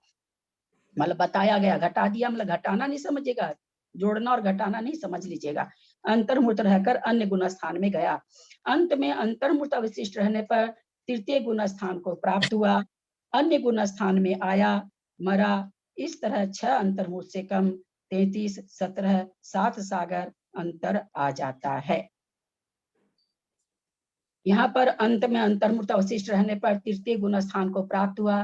मतलब बताया गया। घटा दिया मतलब घटाना नहीं समझिएगा, जोड़ना और घटाना नहीं समझ लीजिएगा। अंतर्मूर्त रहकर अन्य गुण स्थान में गया। अंत में अंतर्मूर्त अवशिष्ट रहने पर तृतीय गुण स्थान को प्राप्त हुआ, अन्य गुण स्थान में आया, मरा। इस तरह 6 अंतर्मूर्त से कम 33, 17, 7 सागर अंतर आ जाता है। यहाँ पर अंत में अंतर्मूर्त अवशिष्ट रहने पर तृतीय गुण स्थान को प्राप्त हुआ,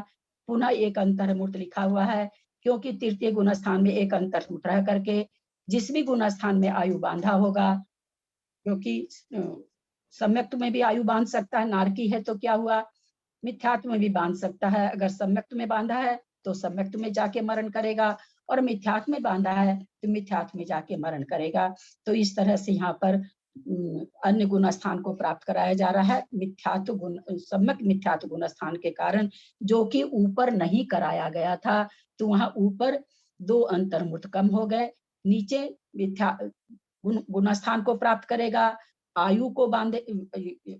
पुनः एक अंतर्मूर्त लिखा हुआ है, क्योंकि तृतीय गुण स्थान में एक अंतर्मूर्त रह करके जिस भी गुण स्थान में आयु बांधा होगा, क्योंकि सम्यक्त में भी आयु बांध सकता है, नारकी है तो क्या हुआ, मिथ्यात्व में भी बांध सकता है। अगर सम्यक्त में बांधा है तो सम्यक्त में जाके मरण करेगा, और मिथ्यात्व में बांधा है तो मिथ्यात्व में जाके मरण करेगा। तो इस तरह से यहाँ पर अन्य गुण स्थान को प्राप्त कराया जा रहा है, मिथ्यात्व गुण, सम्यक मिथ्यात्व गुण स्थान के कारण, जो कि ऊपर नहीं कराया गया था। तो वहां ऊपर 2 अंतर्मूर्त कम हो गए, नीचे मिथ्या गुण स्थान को प्राप्त करेगा, आयु को बांधे,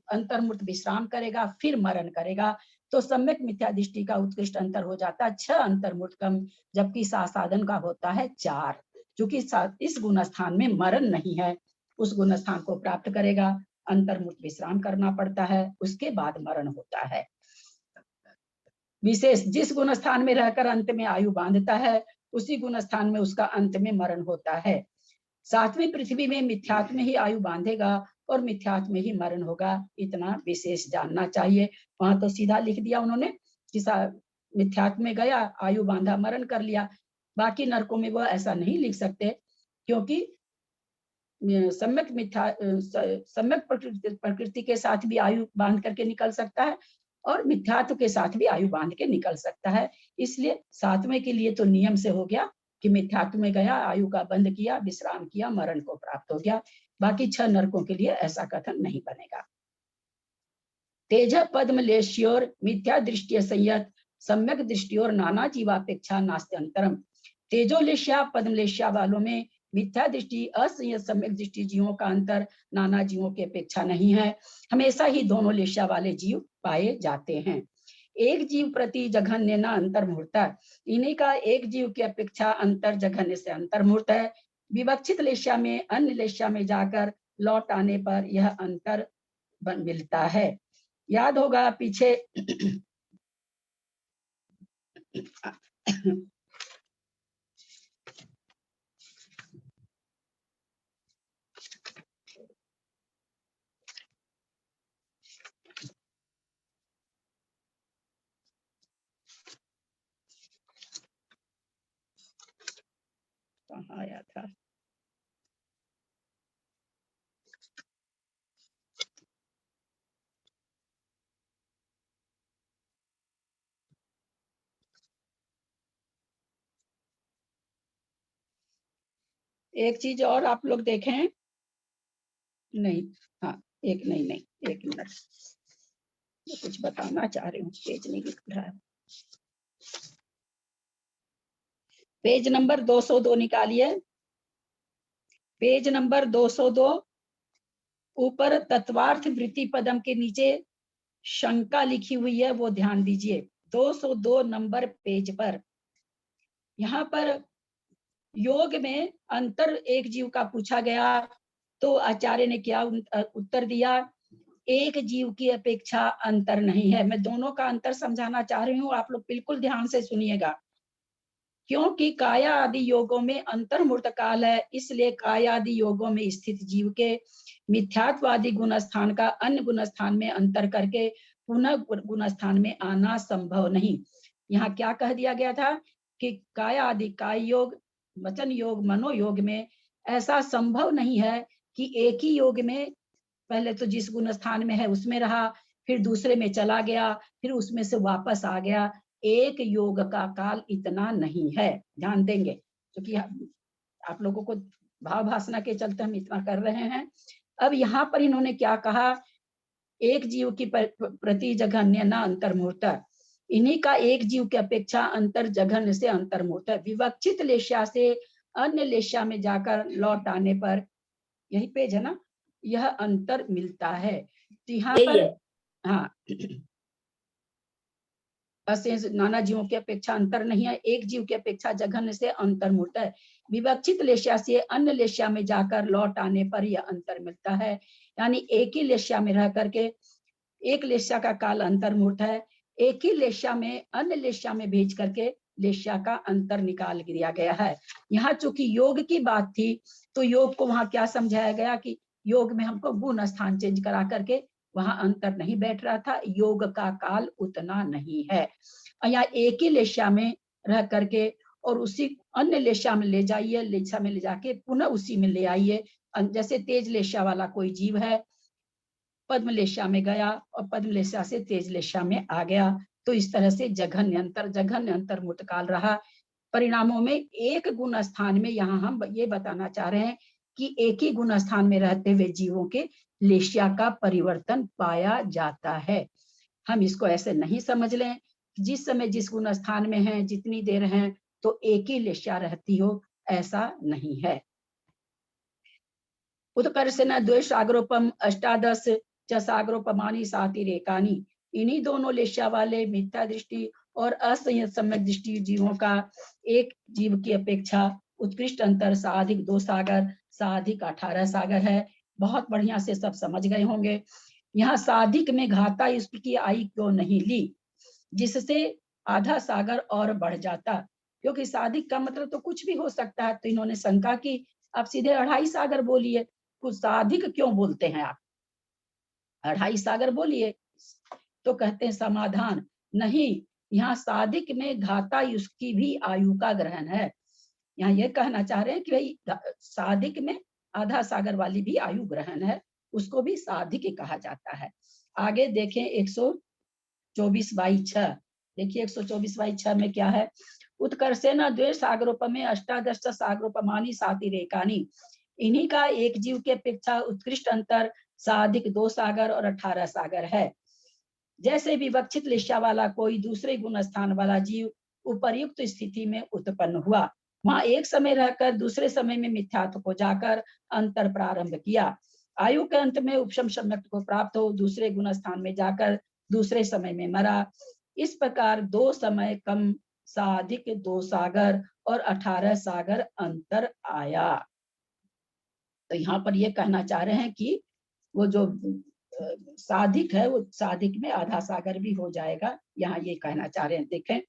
अंतर्मूर्त विश्राम करेगा, फिर मरण करेगा। तो सम्यक मिथ्या दृष्टि का उत्कृष्ट अंतर हो जाता है 6 अंतर्मूर्त कम, जबकि साधन का होता है 4। क्योंकि इस गुण स्थान में मरण नहीं है, उस गुण स्थान को प्राप्त करेगा, अंतर्मूर्त विश्राम करना पड़ता है, उसके बाद मरण होता है। विशेष जिस गुण स्थान में रहकर अंत में आयु बांधता है, उसी गुण स्थान में उसका अंत में मरण होता है। 7वीं पृथ्वी में मिथ्यात्व में ही आयु बांधेगा और मिथ्यात्व में ही मरण होगा, इतना विशेष जानना चाहिए। वहां तो सीधा लिख दिया उन्होंने कि मिथ्यात्व में गया, आयु बांधा, मरण कर लिया। बाकी नरकों में वो ऐसा नहीं लिख सकते, क्योंकि सम्यक प्रकृति के साथ भी आयु बांध करके निकल सकता है, और मिथ्यात्व के साथ भी आयु बांध के निकल सकता है। इसलिए 7वें के लिए तो नियम से हो गया कि मिथ्यात्व में गया, आयु का बंध किया, विश्राम किया, मरण को प्राप्त हो गया। बाकी 6 नरकों के लिए ऐसा कथन नहीं बनेगा। तेज पद्म लेश्योर मिथ्या दृष्टि संयत सम्यक दृष्टि और नाना जीवापेक्षा नास्ति अंतरम। तेजोलेश्या पद्मलेश्या वालों में मिथ्या दृष्टि असंयत सम्यक दृष्टि जीवों का अंतर नाना जीवों की अपेक्षा नहीं है, हमेशा ही दोनों लेश्या वाले जीव पाए जाते हैं। एक जीव प्रति जघन्य न अंतर्मूर्त, इन्हीं का एक जीव की अपेक्षा अंतर जघन्य से अंतर्मूर्त है। विवक्षित लेश्या में अन्य लेश्या में जाकर लौट आने पर यह अंतर मिलता है। याद होगा पीछे कहाँ आया था, एक चीज और आप लोग देखें, नहीं, हाँ एक मिनट, मैं कुछ बताना चाह रही हूँ, पेज नहीं दिख रहा है। पेज नंबर 202 निकालिए, पेज नंबर 202, ऊपर तत्वार्थ वृत्ति पदम के नीचे शंका लिखी हुई है, वो ध्यान दीजिए। 202 नंबर पेज पर, यहाँ पर योग में अंतर एक जीव का पूछा गया, तो आचार्य ने क्या उत्तर दिया, एक जीव की अपेक्षा अंतर नहीं है। मैं दोनों का अंतर समझाना चाह रही हूँ, आप लोग बिल्कुल ध्यान से सुनिएगा। क्योंकि काया आदि योगों में अंतर्मूर्त काल है, इसलिए काया आदि योगों में स्थित जीव के मिथ्यात्वादी गुण स्थान का अन्य गुण स्थान में अंतर करके पुनः गुण स्थान में आना संभव नहीं। यहाँ क्या कह दिया गया था कि काया आदि काय योग, वचन योग, मनोयोग में ऐसा संभव नहीं है कि एक ही योग में पहले तो जिस गुण स्थान में है उसमें रहा, फिर दूसरे में चला गया, फिर उसमें से वापस आ गया। एक योग का काल इतना नहीं है, ध्यान देंगे, क्योंकि आप लोगों को भाव भासना के चलते हम इतना कर रहे हैं। अब यहाँ पर इन्होंने क्या कहा, एक जीव की प्रति जघन्य न अंतर्मूर्त, इन्हीं का एक जीव की अपेक्षा अंतर जघन्य से अंतर्मूर्त, विवक्षित लेश्या से अन्य लेश्या में जाकर लौट आने पर, यही पेज है ना, यह अंतर मिलता है। तो यहाँ पर हाँ, अशेष नाना जीवों की अपेक्षा अंतर नहीं है, एक जीव की अपेक्षा जघन्य से अंतर्मूर्त है। विवक्षित लेश्या से अन्य लेश्या में जाकर लौट आने पर यह अंतर मिलता है। यानी एक ही लेश्या में रह करके एक लेश्या का काल अंतर्मूर्त है, एक ही लेश्या में अन्य लेश्या में भेज करके लेश्या का अंतर निकाल दिया गया है। यहाँ चूंकि योग की बात थी, तो योग को वहां क्या समझाया गया कि योग में हमको गुण स्थान चेंज करा करके वहां अंतर नहीं बैठ रहा था, योग का काल उतना नहीं है। यहाँ एक ही लेश्या में रह करके और उसी अन्य लेश्या में ले जाइए, लेश्या में ले जाके पुनः उसी में ले आइए। जैसे तेज लेश्या वाला कोई जीव है, पद्म लेश्या में गया और पद्म लेश्या से तेज लेश्या में आ गया, तो इस तरह से जघन्य अंतर मूर्त काल रहा। परिणामों में एक गुण स्थान में, यहाँ हम ये बताना चाह रहे हैं कि एक ही गुण स्थान में रहते हुए जीवों के लेश्या का परिवर्तन पाया जाता है। हम इसको ऐसे नहीं समझ लें जिस समय जिस गुण स्थान में हैं, जितनी देर हैं, तो एक ही लेश्या रहती हो, ऐसा नहीं है। उत्कर्षेण द्वेषाग्रोपम अष्टादश च साग्रोपमानी सातिरेकानी, इन्हीं दोनों लेश्या वाले मिथ्या दृष्टि और असंयत सम्यक दृष्टि जीवों का एक जीव की अपेक्षा उत्कृष्ट अंतर साधिक 2 सागर, साधिक 18 सागर है। बहुत बढ़िया से सब समझ गए होंगे। यहाँ साधिक में घाता इसकी आई क्यों नहीं ली, जिससे आधा सागर और बढ़ जाता, क्योंकि साधिक का मतलब तो कुछ भी हो सकता है। तो इन्होंने शंका की, आप सीधे 2.5 सागर बोलिए, कुछ साधिक क्यों बोलते हैं आप, 2.5 सागर बोलिए। तो कहते हैं समाधान नहीं, यहाँ साधिक में घाता उसकी भी आयु का ग्रहण है। यहाँ ये कहना चाह रहे हैं कि भाई साधिक में आधा सागर वाली भी आयु ग्रहण है, उसको भी साधिक कहा जाता है। आगे देखें 124/6, देखिए 124/6 में क्या है, उत्कर्षेण द्वेष सागरोपमे अष्टादश सागरोपमानी सातिरेकानी, इन्हीं का एक जीव की अपेक्षा उत्कृष्ट अंतर साधिक 2 सागर और 18 सागर है। जैसे विवक्षित लेश्या वाला कोई दूसरे गुण स्थान वाला जीव उपर्युक्त स्थिति में उत्पन्न हुआ, वहां एक समय रहकर दूसरे समय में मिथ्यात्व को जाकर अंतर प्रारंभ किया, आयु के अंत में उपशम सम्यक को प्राप्त हो दूसरे गुण स्थान में जाकर दूसरे समय में मरा। इस प्रकार 2 समय कम साधिक 2 सागर और 18 सागर अंतर आया। तो यहाँ पर ये कहना चाह रहे हैं कि वो जो साधिक है, वो साधिक में आधा सागर भी हो जाएगा, यहाँ ये कहना चाह रहे हैं। देखें,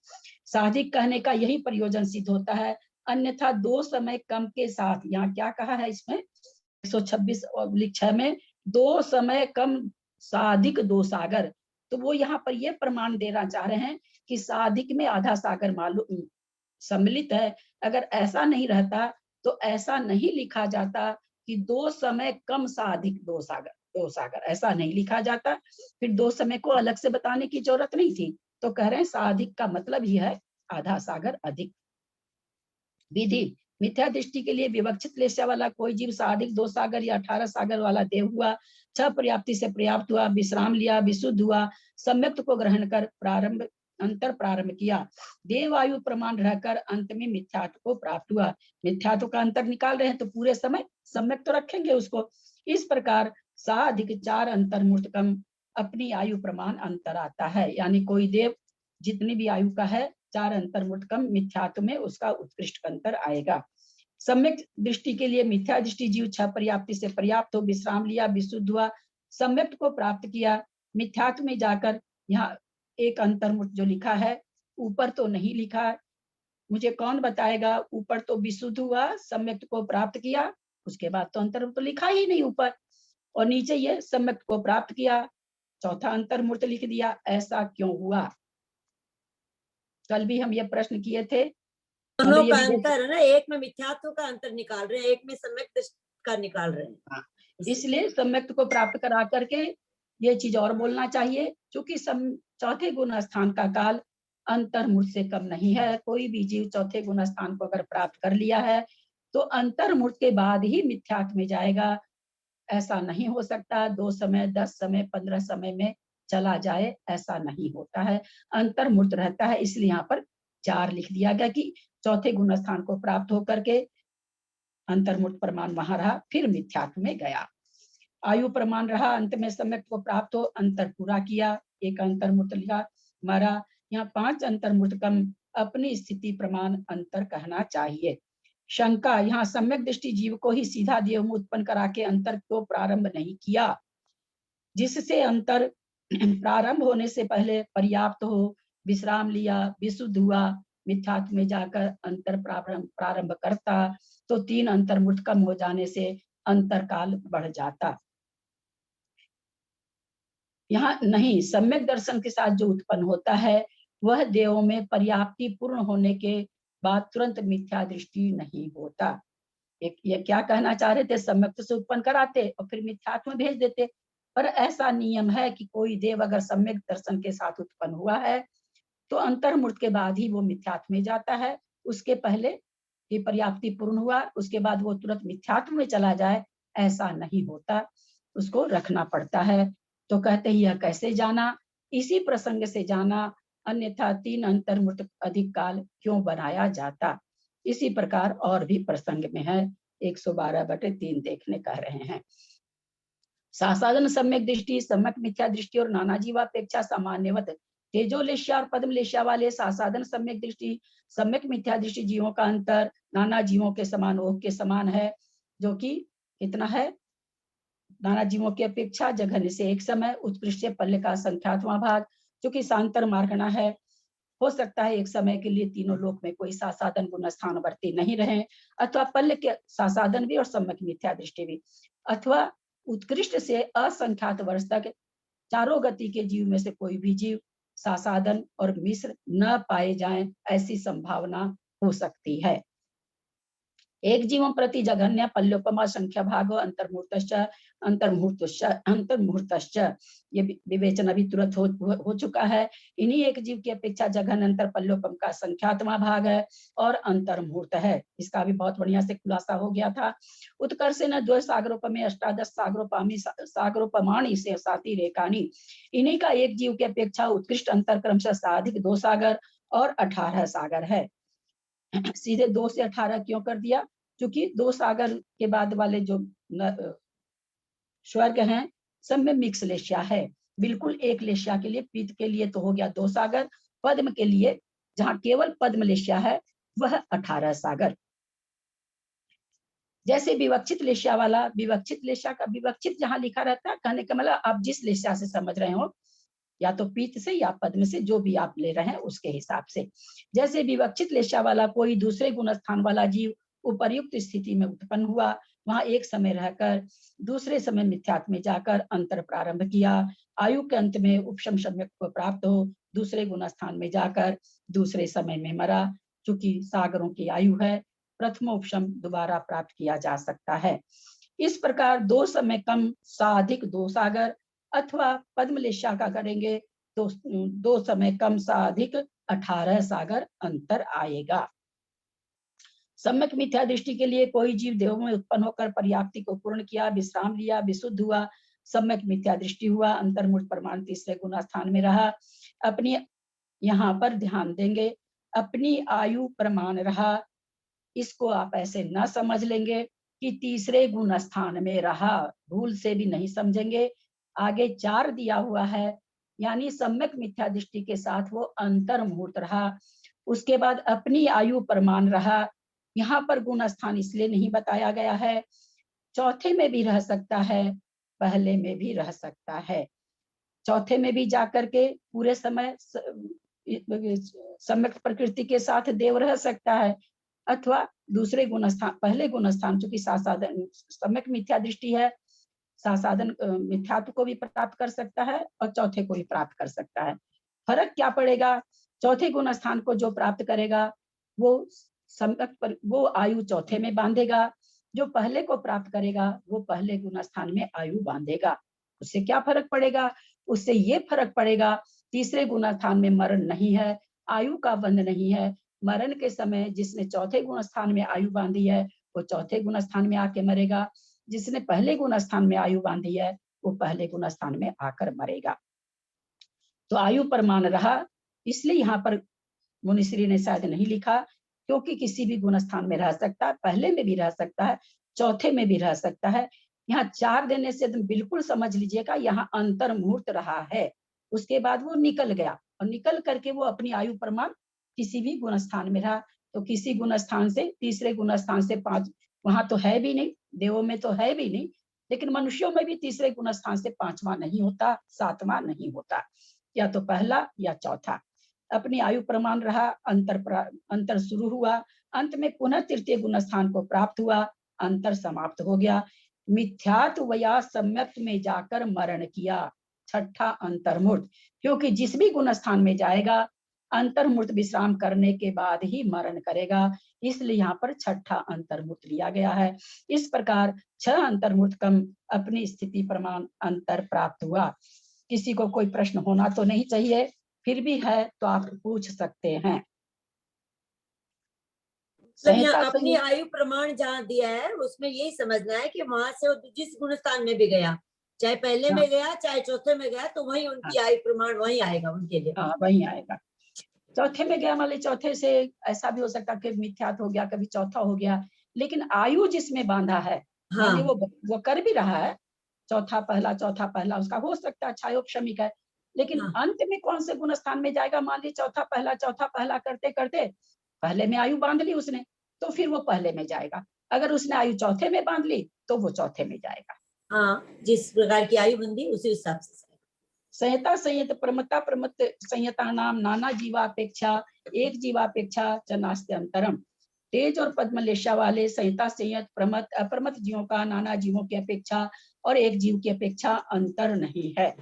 साधिक कहने का यही प्रयोजन सिद्ध होता है, अन्यथा 2 समय कम के साथ, यहाँ क्या कहा है इसमें 126/6 में, 2 समय कम साधिक 2 सागर, तो वो यहाँ पर ये प्रमाण देना चाह रहे हैं कि साधिक में आधा सागर मालूम सम्मिलित है। अगर ऐसा नहीं रहता तो ऐसा नहीं लिखा जाता कि 2 समय कम साधिक 2 सागर, ऐसा नहीं लिखा जाता, फिर 2 समय को अलग से बताने की जरूरत नहीं थी। तो कह रहे हैं साधिक का मतलब ही है आधा सागर अधिक। विधि, मिथ्या दृष्टि के लिए विवक्षित लेश्या वाला कोई जीव साधिक 2 सागर या 18 सागर वाला देव हुआ, 6 पर्याप्ति से पर्याप्त हुआ, विश्राम लिया, विशुद्ध हुआ, सम्यक्त को ग्रहण कर प्रारंभ अंतर प्रारंभ किया। देव आयु प्रमाण रहकर अंत में मिथ्यात्व को प्राप्त हुआ। मिथ्यात्व का अंतर निकाल रहे हैं तो पूरे समय सम्यक तो रखेंगे उसको। इस प्रकार 6+4 अंतर्मूर्तकम अपनी आयु प्रमाण अंतर आता है। यानी कोई देव जितनी भी आयु का है 4 अंतर्मूर्तकम मिथ्यात्व में उसका उत्कृष्ट अंतर आएगा। सम्यक दृष्टि के लिए मिथ्या दृष्टि जीव 6 पर्याप्ति से पर्याप्त हो, विश्राम लिया, विशुद्ध हुआ, सम्यक को प्राप्त किया। मिथ्यात्व में जाकर यहाँ एक अंतर्मूर्त जो लिखा है, ऊपर तो नहीं लिखा है, मुझे कौन बताएगा? ऊपर तो विशुद्ध हुआ, सम्यक को प्राप्त किया, उसके बाद तो अंतर्मूर्त तो लिखा ही नहीं ऊपर, और नीचे ये सम्यक को प्राप्त किया, चौथा अंतर्मूर्त लिख दिया। ऐसा क्यों हुआ? कल भी हम ये प्रश्न किए थे। दोनों का अंतर है ना, एक में मिथ्यात्व का अंतर निकाल रहे हैं, एक में सम्यक दृष्टि का निकाल रहे हैं। इसलिए सम्यक को प्राप्त करा करके ये चीज और बोलना चाहिए, क्योंकि चौथे गुण स्थान का काल अंतर्मूर्त से कम नहीं है। कोई भी जीव चौथे गुण स्थान को अगर प्राप्त कर लिया है तो अंतर्मूर्त के बाद ही मिथ्यात्व में जाएगा। ऐसा नहीं हो सकता 2 समय, 10 समय, 15 समय में चला जाए, ऐसा नहीं होता है, अंतर्मूर्त रहता है। इसलिए यहाँ पर 4 लिख दिया गया कि चौथे गुण स्थान को प्राप्त होकर के अंतर्मूर्त प्रमाण वहां रहा, फिर मिथ्यात्व में गया। आयु प्रमाण रहा, अंत में सम्यक को प्राप्त हो, अंतर पूरा किया, एक अंतर्मूर्त लिखा, मरा। यहाँ 5 अंतर्मूर्तकम अपनी स्थिति प्रमाण अंतर कहना चाहिए। शंका, यहाँ सम्यक दृष्टि जीव को ही सीधा देव में उत्पन्न करा के अंतर को प्रारंभ नहीं किया, जिससे अंतर प्रारंभ होने से पहले पर्याप्त हो, विश्राम लिया, विशुद्ध हुआ, मिथ्यात्व में जाकर अंतर प्रारंभ करता तो 3 अंतर्मूर्त कम हो जाने से अंतर काल बढ़ जाता। यहाँ नहीं, सम्यक दर्शन के साथ जो उत्पन्न होता है वह देवों में पर्याप्ति पूर्ण होने के बाद तुरंत मिथ्या दृष्टि नहीं होता। ये क्या कहना चाह रहे थे? सम्यक से उत्पन्न कराते और फिर मिथ्यात्व में भेज देते, पर ऐसा नियम है कि कोई देव अगर सम्यक दर्शन के साथ उत्पन्न हुआ है तो अंतर्मूर्त के बाद ही वो मिथ्यात्व में जाता है। उसके पहले ये पर्याप्ति पूर्ण हुआ, उसके बाद वो तुरंत मिथ्यात्व में चला जाए, ऐसा नहीं होता, उसको रखना पड़ता है। तो कहते हैं यह कैसे जाना? इसी प्रसंग से जाना, अन्यथा 3 अंतर्मूर्त अधिक काल क्यों बनाया जाता? इसी प्रकार और भी प्रसंग में है, 112/3 देखने कह रहे हैं। सासाधन सम्यक दृष्टि, सम्यक मिथ्या दृष्टि और नाना जीवापेक्षा सामान्यवत तेजोलेश्या और पद्मलेश्या वाले सासाधन सम्यक दृष्टि, सम्यक मिथ्या दृष्टि जीवों का अंतर नाना जीवों के समान, ओह के समान है, जो कि कितना है? नाना जीवों की अपेक्षा जघन्य से एक समय, उत्कृष्ट से पल्ले का संख्यात्मा भाग, जो कि सांतर मार्गना है। हो सकता है एक समय के लिए तीनों लोक में कोई सासाधन गुण स्थान वर्ती नहीं रहे, अथवा पल्ले के सासाधन भी और सम्यक मिथ्या दृष्टि भी, अथवा उत्कृष्ट से असंख्यात वर्ष तक चारों गति के जीव में से कोई भी जीव सासाधन और मिश्र न पाए जाएं, ऐसी संभावना हो सकती है। एक जीवों प्रति जघन्य पल्योपमा संख्या भागो अंतर्मुहूर्तश्च ये विवेचन अभी तुरंत हो चुका है। इन्हीं एक जीव की अपेक्षा जघन्य अंतर पल्योपम का संख्यात्मा भाग है और अंतर्मुहूर्त है। इसका भी बहुत बढ़िया से खुलासा हो गया था। उत्कर्षेण द्वय सागरोपमे अष्टादश सागरोपमाणी से साती रेखानी, इन्हीं का एक जीव की अपेक्षा उत्कृष्ट अंतर क्रमशः साधिक 2 सागर और 18 सागर है। सीधे 2 से 18 क्यों कर दिया? क्योंकि 2 सागर के बाद वाले जो स्वर्ग हैं सब में मिक्स लेशिया है। बिल्कुल एक लेशिया के लिए, पीत के लिए तो हो गया 2 सागर, पद्म के लिए जहाँ केवल पद्म लेशिया है वह 18 सागर। जैसे विवक्षित लेशिया वाला, विवक्षित लेशिया का विवक्षित जहाँ लिखा रहता है, कहने का मतलब आप जिस लेशिया से समझ रहे हो, या तो पीत से या पद्म से, जो भी आप ले रहे हैं उसके हिसाब से। जैसे विवक्षित लेशिया वाला कोई दूसरे गुण स्थान वाला जीव उपर्युक्त स्थिति में उत्पन्न हुआ, वहां एक समय रहकर दूसरे समय मिथ्यात्व में जाकर अंतर प्रारंभ किया, आयु के अंत में उपशम सम्यक को प्राप्त हो, दूसरे गुण स्थान में जाकर दूसरे समय में मरा। चूंकि सागरों की आयु है, प्रथम उपशम दोबारा प्राप्त किया जा सकता है। इस प्रकार 2 समय कम साधिक 2 सागर, अथवा पद्मलेशिया का करेंगे तो 2 समय कम साधिक 18 सागर अंतर आएगा। सम्यक मिथ्या दृष्टि के लिए कोई जीव देव में उत्पन्न होकर पर्याप्ति को पूर्ण किया, विश्राम लिया, विशुद्ध हुआ, सम्यक मिथ्या दृष्टि हुआ, अंतर्मूर्त प्रमाण तीसरे गुण स्थान में रहा, अपनी यहाँ पर ध्यान देंगे। अपनी आयु प्रमाण रहा, इसको आप ऐसे ना समझ लेंगे कि तीसरे गुण स्थान में रहा, भूल से भी नहीं समझेंगे। आगे 4 दिया हुआ है, यानी सम्यक मिथ्या दृष्टि के साथ वो अंतर मुहूर्त रहा। उसके बाद अपनी आयु प्रमाण रहा, यहाँ पर गुण स्थान इसलिए नहीं बताया गया है। चौथे में भी रह सकता है, पहले में भी रह सकता है। चौथे में भी जाकर के पूरे समय सम्यक प्रकृति के साथ देव रह सकता है, अथवा दूसरे गुण स्थान, पहले गुण स्थान, चूंकि सासाधन सम्यक मिथ्या दृष्टि है, सासाधन मिथ्यात्व को भी प्राप्त कर सकता है और चौथे को भी प्राप्त कर सकता है। फर्क क्या पड़ेगा? चौथे गुण स्थान को जो प्राप्त करेगा वो सम्यक पर वो आयु चौथे में बांधेगा, जो पहले को प्राप्त करेगा वो पहले गुण स्थान में आयु बांधेगा। उससे क्या फर्क पड़ेगा? उससे ये फर्क पड़ेगा, तीसरे गुण स्थान में मरण नहीं है, आयु का बंध नहीं है। मरण के समय जिसने चौथे गुण स्थान में आयु बांधी है वो चौथे गुण स्थान में आके मरेगा, जिसने पहले गुण स्थान में आयु बांधी है वो पहले गुण स्थान में आकर मरेगा। तो आयु प्रमाण रहा, इसलिए यहाँ पर मुनिश्री ने शायद नहीं लिखा, क्योंकि किसी भी गुण स्थान में रह सकता है, पहले में भी रह सकता है, चौथे में भी रह सकता है। यहाँ 4 देने से बिल्कुल समझ लीजिएगा यहाँ अंतर मुहूर्त रहा है। उसके बाद वो निकल गया और निकल करके वो अपनी आयु प्रमाण किसी भी गुण स्थान में रहा। तो किसी गुण स्थान से, तीसरे गुण स्थान से 5, वहां तो है भी नहीं, देवों में तो है भी नहीं, लेकिन मनुष्यों में भी तीसरे गुण स्थान से 5वां नहीं होता, 7वां नहीं होता, या तो पहला या चौथा। अपनी आयु प्रमाण रहा, अंतर शुरू हुआ, अंत में पुनः तृतीय गुण स्थान को प्राप्त हुआ, अंतर समाप्त हो गया। मिथ्यात्व या सम्यक में जाकर मरण किया, छठा अंतर्मूर्त, क्योंकि जिस भी गुण स्थान में जाएगा अंतर्मूर्त विश्राम करने के बाद ही मरण करेगा, इसलिए यहाँ पर छठा अंतर्मूर्त लिया गया है। इस प्रकार 6 अंतर्मूर्त कम अपनी स्थिति प्रमाण अंतर प्राप्त हुआ। किसी को कोई प्रश्न होना तो नहीं चाहिए, फिर भी है तो आप पूछ सकते हैं। अपनी आयु प्रमाण जहाँ दिया है उसमें यही समझना है कि वहां से वो जिस गुण स्थान में भी गया, चाहे पहले में गया चाहे चौथे में गया, तो वही उनकी आयु प्रमाण वही आएगा उनके लिए। हाँ, वही आएगा। चौथे में गया मान ली, चौथे से ऐसा भी हो सकता है कि मिथ्यात्व हो गया, कभी चौथा हो गया, लेकिन आयु जिसमें बांधा है, हाँ, वो कर भी रहा है, चौथा पहला उसका हो सकता है, क्षायोपशमिक है, लेकिन हाँ, अंत में कौन से गुण स्थान में जाएगा? मान ली चौथा पहला करते करते पहले में आयु बांध ली उसने, तो फिर वो पहले में जाएगा। अगर उसने आयु चौथे में बांध ली तो वो चौथे में जाएगा। हाँ, जिस प्रकार की आयु बंधी उसी हिसाब से। संहिता संयत प्रमत्ता प्रमत्त संहिता नाम नाना जीवापेक्षा एक जीवापेक्षा च नास्ति अंतरम। तेज और पद्मलेशा वाले संहिता संयत प्रमत्त अप्रमत्त जीवों का नाना जीवों की अपेक्षा और एक जीव की अपेक्षा अंतर नहीं है।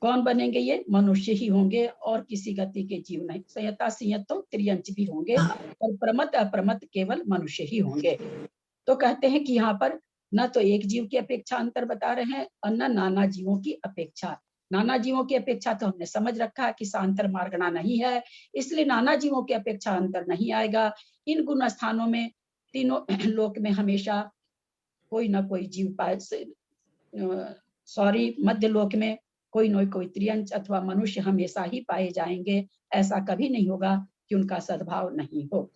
कौन बनेंगे? ये मनुष्य ही होंगे और किसी गति के जीव नहीं। संहिता संयत तो त्रियंच भी होंगे और प्रमत्त अप्रमत्त केवल मनुष्य ही होंगे। तो कहते हैं कि यहाँ पर न तो एक जीव की अपेक्षा अंतर बता रहे हैं और न नाना जीवों की अपेक्षा। नाना जीवों की अपेक्षा तो हमने समझ रखा है कि सांतर मार्गणा नहीं है, इसलिए नाना जीवों की अपेक्षा अंतर नहीं आएगा। इन गुण स्थानों में तीनों लोक में हमेशा कोई ना कोई जीव पाए, मध्य लोक में कोई न कोई त्रियंच अथवा मनुष्य हमेशा ही पाए जाएंगे। ऐसा कभी नहीं होगा कि उनका सद्भाव नहीं हो।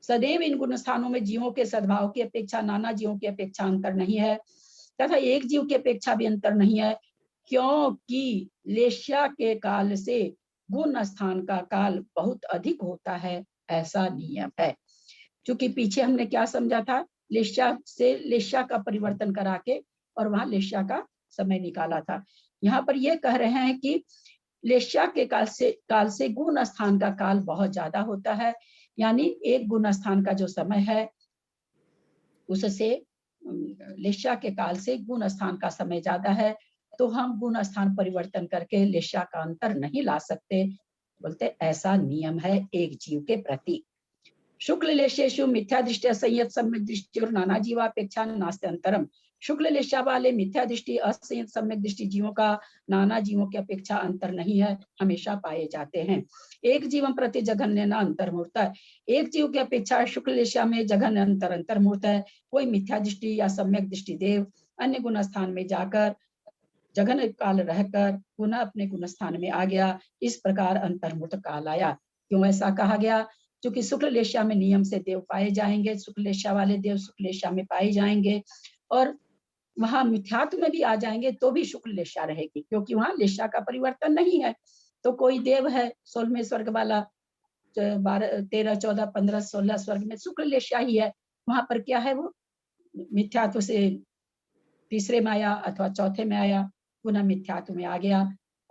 सदैव इन गुण स्थानों में जीवों के सद्भाव की अपेक्षा नाना जीवों की अपेक्षा अंतर नहीं है, तथा एक जीव की अपेक्षा भी अंतर नहीं है, क्योंकि लेश्या के काल से गुण स्थान का काल बहुत अधिक होता है, ऐसा नियम है। क्योंकि पीछे हमने क्या समझा था, लेश्या से लेश्या का परिवर्तन करा के और वहां लेश्या का समय निकाला था। यहाँ पर ये कह रहे हैं कि लेश्या के काल से गुण स्थान का काल बहुत ज्यादा होता है, यानी एक गुण स्थान का जो समय है उससे लेश्या के काल से गुण स्थान का समय ज्यादा है, तो हम गुण स्थान परिवर्तन करके लेश्या का अंतर नहीं ला सकते। बोलते ऐसा नियम है एक जीव के प्रति। शुक्ल लेशेषु मिथ्या दृष्टि असंयत सम्यक दृष्टि और नाना जीवापेक्षा नास्ति अंतरम। शुक्ल लेशा वाले मिथ्या दृष्टि असंयत सम्यक दृष्टि जीवों का नाना जीवों की अपेक्षा अंतर नहीं है, हमेशा पाए जाते हैं। एक जीवन प्रति जघन्य न अंतर्मूर्त है। एक जीव की अपेक्षा शुक्ल लेशा में जघन्य अंतर्मूर्त है। कोई मिथ्या दृष्टि या सम्यक दृष्टि देव अन्य गुण स्थान में जाकर जघन काल रहकर पुनः अपने गुणस्थान में आ गया। इस प्रकार अंतर्मुक्त काल आया। क्यों ऐसा कहा गया? क्योंकि शुक्ललेशा में नियम से देव पाए जाएंगे, शुक्ललेशा वाले देव शुक्ललेशा में पाए जाएंगे, और वहां मिथ्यात्व में भी आ जाएंगे तो भी शुक्ललेशा रहेगी, क्योंकि वहां लेशा का परिवर्तन नहीं है। तो कोई देव है 16वें स्वर्ग वाला, 12, 13, 14, 15, 16 स्वर्ग में शुक्ललेशा ही है, वहां पर क्या है? वो मिथ्यात्व से तीसरे में आया अथवा चौथे में आया, पुनः मिथ्यात्व में आ गया,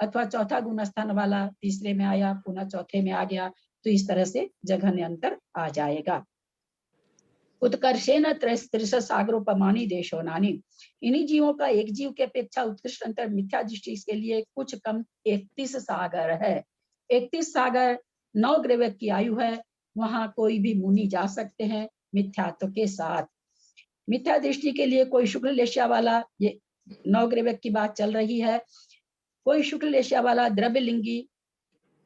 अथवा चौथा गुणस्थान वाला तीसरे में आया, पुनः चौथे में आ गया। तो इस तरह से जघन्य अंतर आ जाएगा। उत्कर्षेण त्रिश सागरोपमानी देशो नानी, इन्हीं जीवों का एक जीव के अपेक्षा उत्कृष्ट अंतर मिथ्या दृष्टि के लिए कुछ कम 31 सागर है। 31 सागर 9 ग्रह की आयु है, वहां कोई भी मुनि जा सकते हैं मिथ्यात्व के साथ। मिथ्या दृष्टि के लिए कोई शुक्ल लेशिया वाला, ये 9 ग्रह की बात चल रही है, कोई शुक्ल लेशिया वाला द्रव्य लिंगी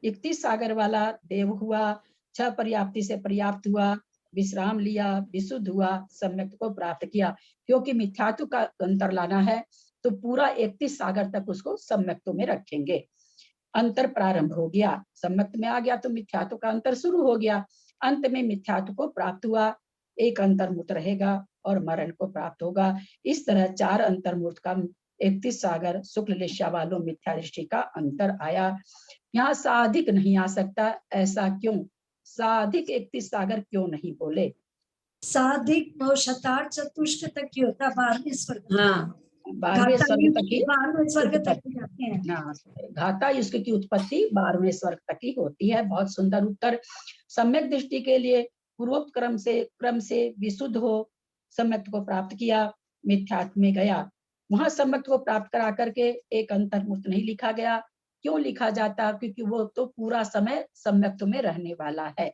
31 सागर वाला देव हुआ, 6 पर्याप्ति से पर्याप्त हुआ, विश्राम लिया, विशुद्ध हुआ, सम्यक को प्राप्त किया। क्योंकि मिथ्यात्व का अंतर लाना है तो पूरा 31 सागर तक उसको सम्यक्त्व में रखेंगे। अंतर प्रारंभ हो गया, सम्यक्त में आ गया तो मिथ्यात्व का अंतर शुरू हो गया। अंत में मिथ्यात्व को प्राप्त हुआ, एक अंतर्मुक्त रहेगा और मरण को प्राप्त होगा। इस तरह 4 अंतर्मुक्त का 31 सागर शुक्ल लेशा वालों मिथ्या दृष्टि का अंतर आया। यहाँ साधिक नहीं आ सकता, ऐसा क्यों? साधिक 31 सागर क्यों नहीं बोले? साधिक 9 शतार चतुष्ट तक की होता, 12वें स्वर्ग। हाँ, 12वें स्वर्ग तक ही 12वें स्वर्ग तक जाते हैं। घाता युष्क की उत्पत्ति 12वें स्वर्ग तक ही होती है। बहुत सुंदर उत्तर। सम्यक दृष्टि के लिए पूर्वोक्त क्रम से विशुद्ध हो, सम्यक को प्राप्त किया, मिथ्यात्व में गया, वहां सम्यक को प्राप्त करा करके एक अंतर्मुक्त नहीं लिखा गया। क्यों लिखा जाता? क्योंकि वो तो पूरा समय सम्यक्त्व में रहने वाला है।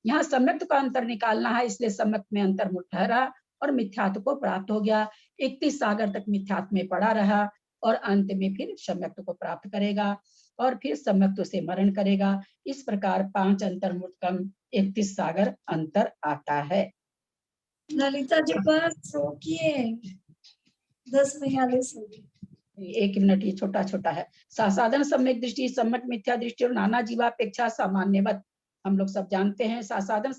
यहाँ सम्यक्त्व का अंतर निकालना है, इसलिए सम्यक्त्व में अंतर्मुक्त ठहरा और मिथ्यात्व को प्राप्त हो गया। 31 सागर तक मिथ्यात्व में पड़ा रहा और अंत में फिर सम्यक्त्व को प्राप्त करेगा और फिर सम्यक्त्व से मरण करेगा। इस प्रकार 5 अंतर्मुक्त कम 31 सागर अंतर आता है। ललिता जी पर रोकिए, 10:42 हो गए। 1 मिनट, ये छोटा छोटा है। सासाधन सम्यक दृष्टि, सम्यक मिथ्या दृष्टि और नाना जीवापेक्षा सामान्यवत, हम लोग सब जानते हैं सासाधन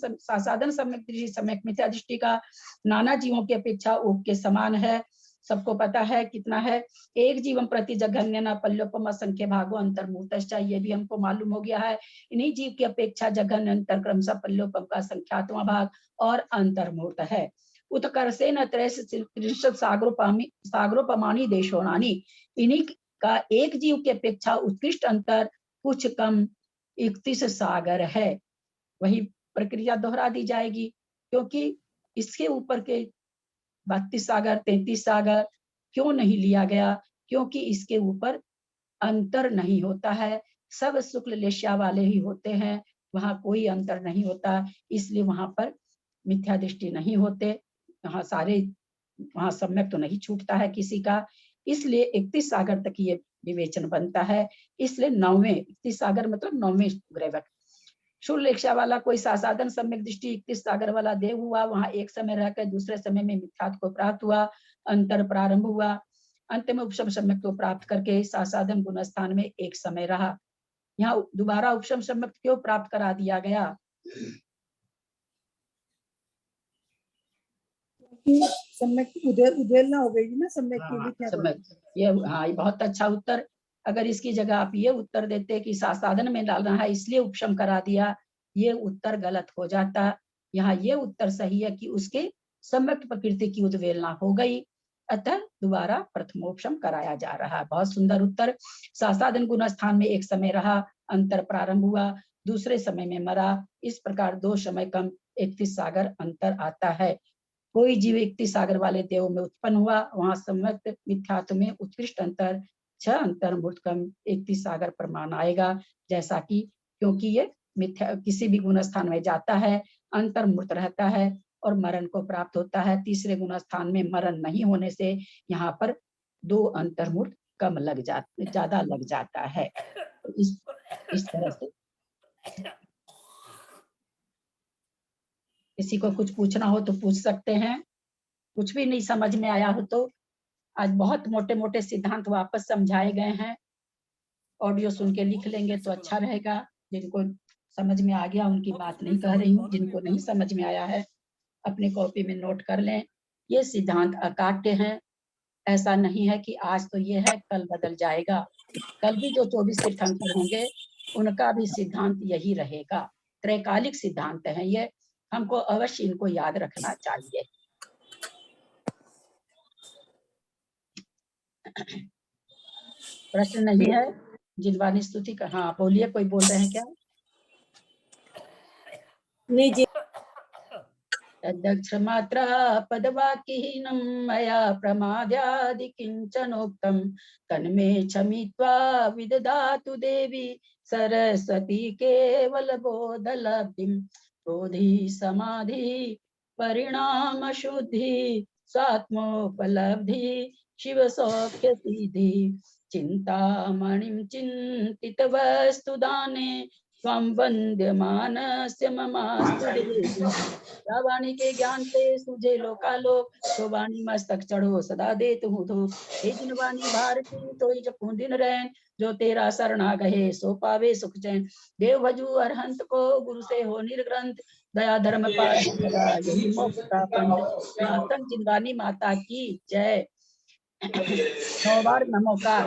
सम्यक दृष्टि, सम्यक मिथ्या दृष्टि का नाना जीवों की अपेक्षा ऊक के समान है। सबको पता है कितना है? एक जीवम प्रति जघन्य न पल्योपम असंख्य भागो अंतर्मूर्तश्च, ये भी हमको मालूम हो गया है। इन्हीं जीव की अपेक्षा जघन्य अंतर क्रमशः पल्योपम का संख्यात्मा भाग और अंतर्मूर्त है। उत्कर्षेण त्रिशत सागरोपमानी देशो नानी, इन्हीं का एक जीव की अपेक्षा उत्कृष्ट अंतर कुछ कम 31 सागर है। वही प्रक्रिया दोहरा दी जाएगी, क्योंकि इसके ऊपर के 32 सागर 33 सागर क्यों नहीं लिया गया? क्योंकि इसके ऊपर अंतर नहीं होता है, सब शुक्ल लेशा वाले ही होते हैं, वहां कोई अंतर नहीं होता, इसलिए वहां पर मिथ्या दृष्टि नहीं होते। वहां सारे, वहां सम्यक तो नहीं छूटता है किसी का, इसलिए 31 सागर तक ये विवेचन बनता है। इसलिए 9वें 31 सागर मतलब 9वें ग्रह। शुक्ल लेशा वाला कोई सासाधन सम्यक दृष्टि 31 सागर वाला देव हुआ, वहां एक समय रहकर दूसरे समय में मिथ्यात्व को प्राप्त हुआ, अंतर प्रारंभ हुआ, अंत में उपशम सम्यक को प्राप्त करके सासाधन गुण स्थान में एक समय रहा। यहाँ दोबारा उपशम सम्यक क्यों प्राप्त करा दिया गया? सम्यक उदेलना हो गई ना सम्यक की मिथ्या को। ये बहुत अच्छा उत्तर। अगर इसकी जगह आप ये उत्तर देते कि सासाधन में डालना है इसलिए उपशम करा दिया, ये उत्तर गलत हो जाता। यहाँ ये उत्तर सही है कि उसके सम्यक प्रकृति की उद्वेलना हो गई, अतः दोबारा प्रथमोपशम कराया जा रहा है। बहुत सुंदर उत्तर। सासाधन गुण स्थान में एक समय रहा, अंतर प्रारंभ हुआ, दूसरे समय में मरा, इस प्रकार 2 समय कम 31 सागर अंतर आता है। कोई जीव 31 सागर वाले देव में उत्पन्न हुआ, वहां सम्यक मिथ्यात्व में उत्कृष्ट अंतर 6 अंतर्मुक्त कम 31 सागर प्रमाण आएगा। जैसा कि क्योंकि ये मिथ्या किसी भी गुण स्थान में जाता है, अंतर्मुक्त रहता है और मरण को प्राप्त होता है। तीसरे गुण स्थान में मरण नहीं होने से यहाँ पर 2 अंतर्मुक्त कम लग जाता, ज्यादा लग जाता है। इस तरह से किसी को कुछ पूछना हो तो पूछ सकते हैं, कुछ भी नहीं समझ में आया हो तो आज बहुत मोटे मोटे सिद्धांत वापस समझाए गए हैं। ऑडियो सुन के लिख लेंगे तो अच्छा रहेगा। जिनको समझ में आ गया उनकी बात नहीं कह रही हूँ, जिनको नहीं समझ में आया है अपनी कॉपी में नोट कर लें। ये सिद्धांत अकाट्य हैं। ऐसा नहीं है कि आज तो ये है कल बदल जाएगा। कल भी जो 24 तीर्थंकर होंगे उनका भी सिद्धांत यही रहेगा। त्रैकालिक सिद्धांत है ये, हमको अवश्य इनको याद रखना चाहिए। प्रश्न नहीं है? जिनवानी स्तुति का, हाँ बोलिए, कोई बोल रहे हैं क्या? नहीं जी। तदक्षमात्रा पदवाक्यहीनं मया प्रमाद्यादि किंचनोक्तं तन्मे क्षमित्वा विदधातु देवी सरस्वती केवल बोधलब्धिं। बोधि समाधि परिणाम शुद्धि स्वात्मोपलब्धि शिव सौख्य सिद्धि। चिंतामणिं चिंतित वस्तु दाने त्वं वन्द्यमानस्य ममास्तु देवी। वाणी के ज्ञान से सूझे लोकालोक, तो वाणी मस्तक चढ़ो सदा देत हूँ धूप। हे जिनवानी भारती तोई जपूं दिन रैन, जो तेरा शरणा गहे सो पावे सुख चैन। देव भजू अरहंत को गुरु से हो निर्ग्रंथ, दया धर्म पाल सदा यही मोक्ष का पंथ। मातंग जिनवानी माता की जय। 9 बार नमोकार।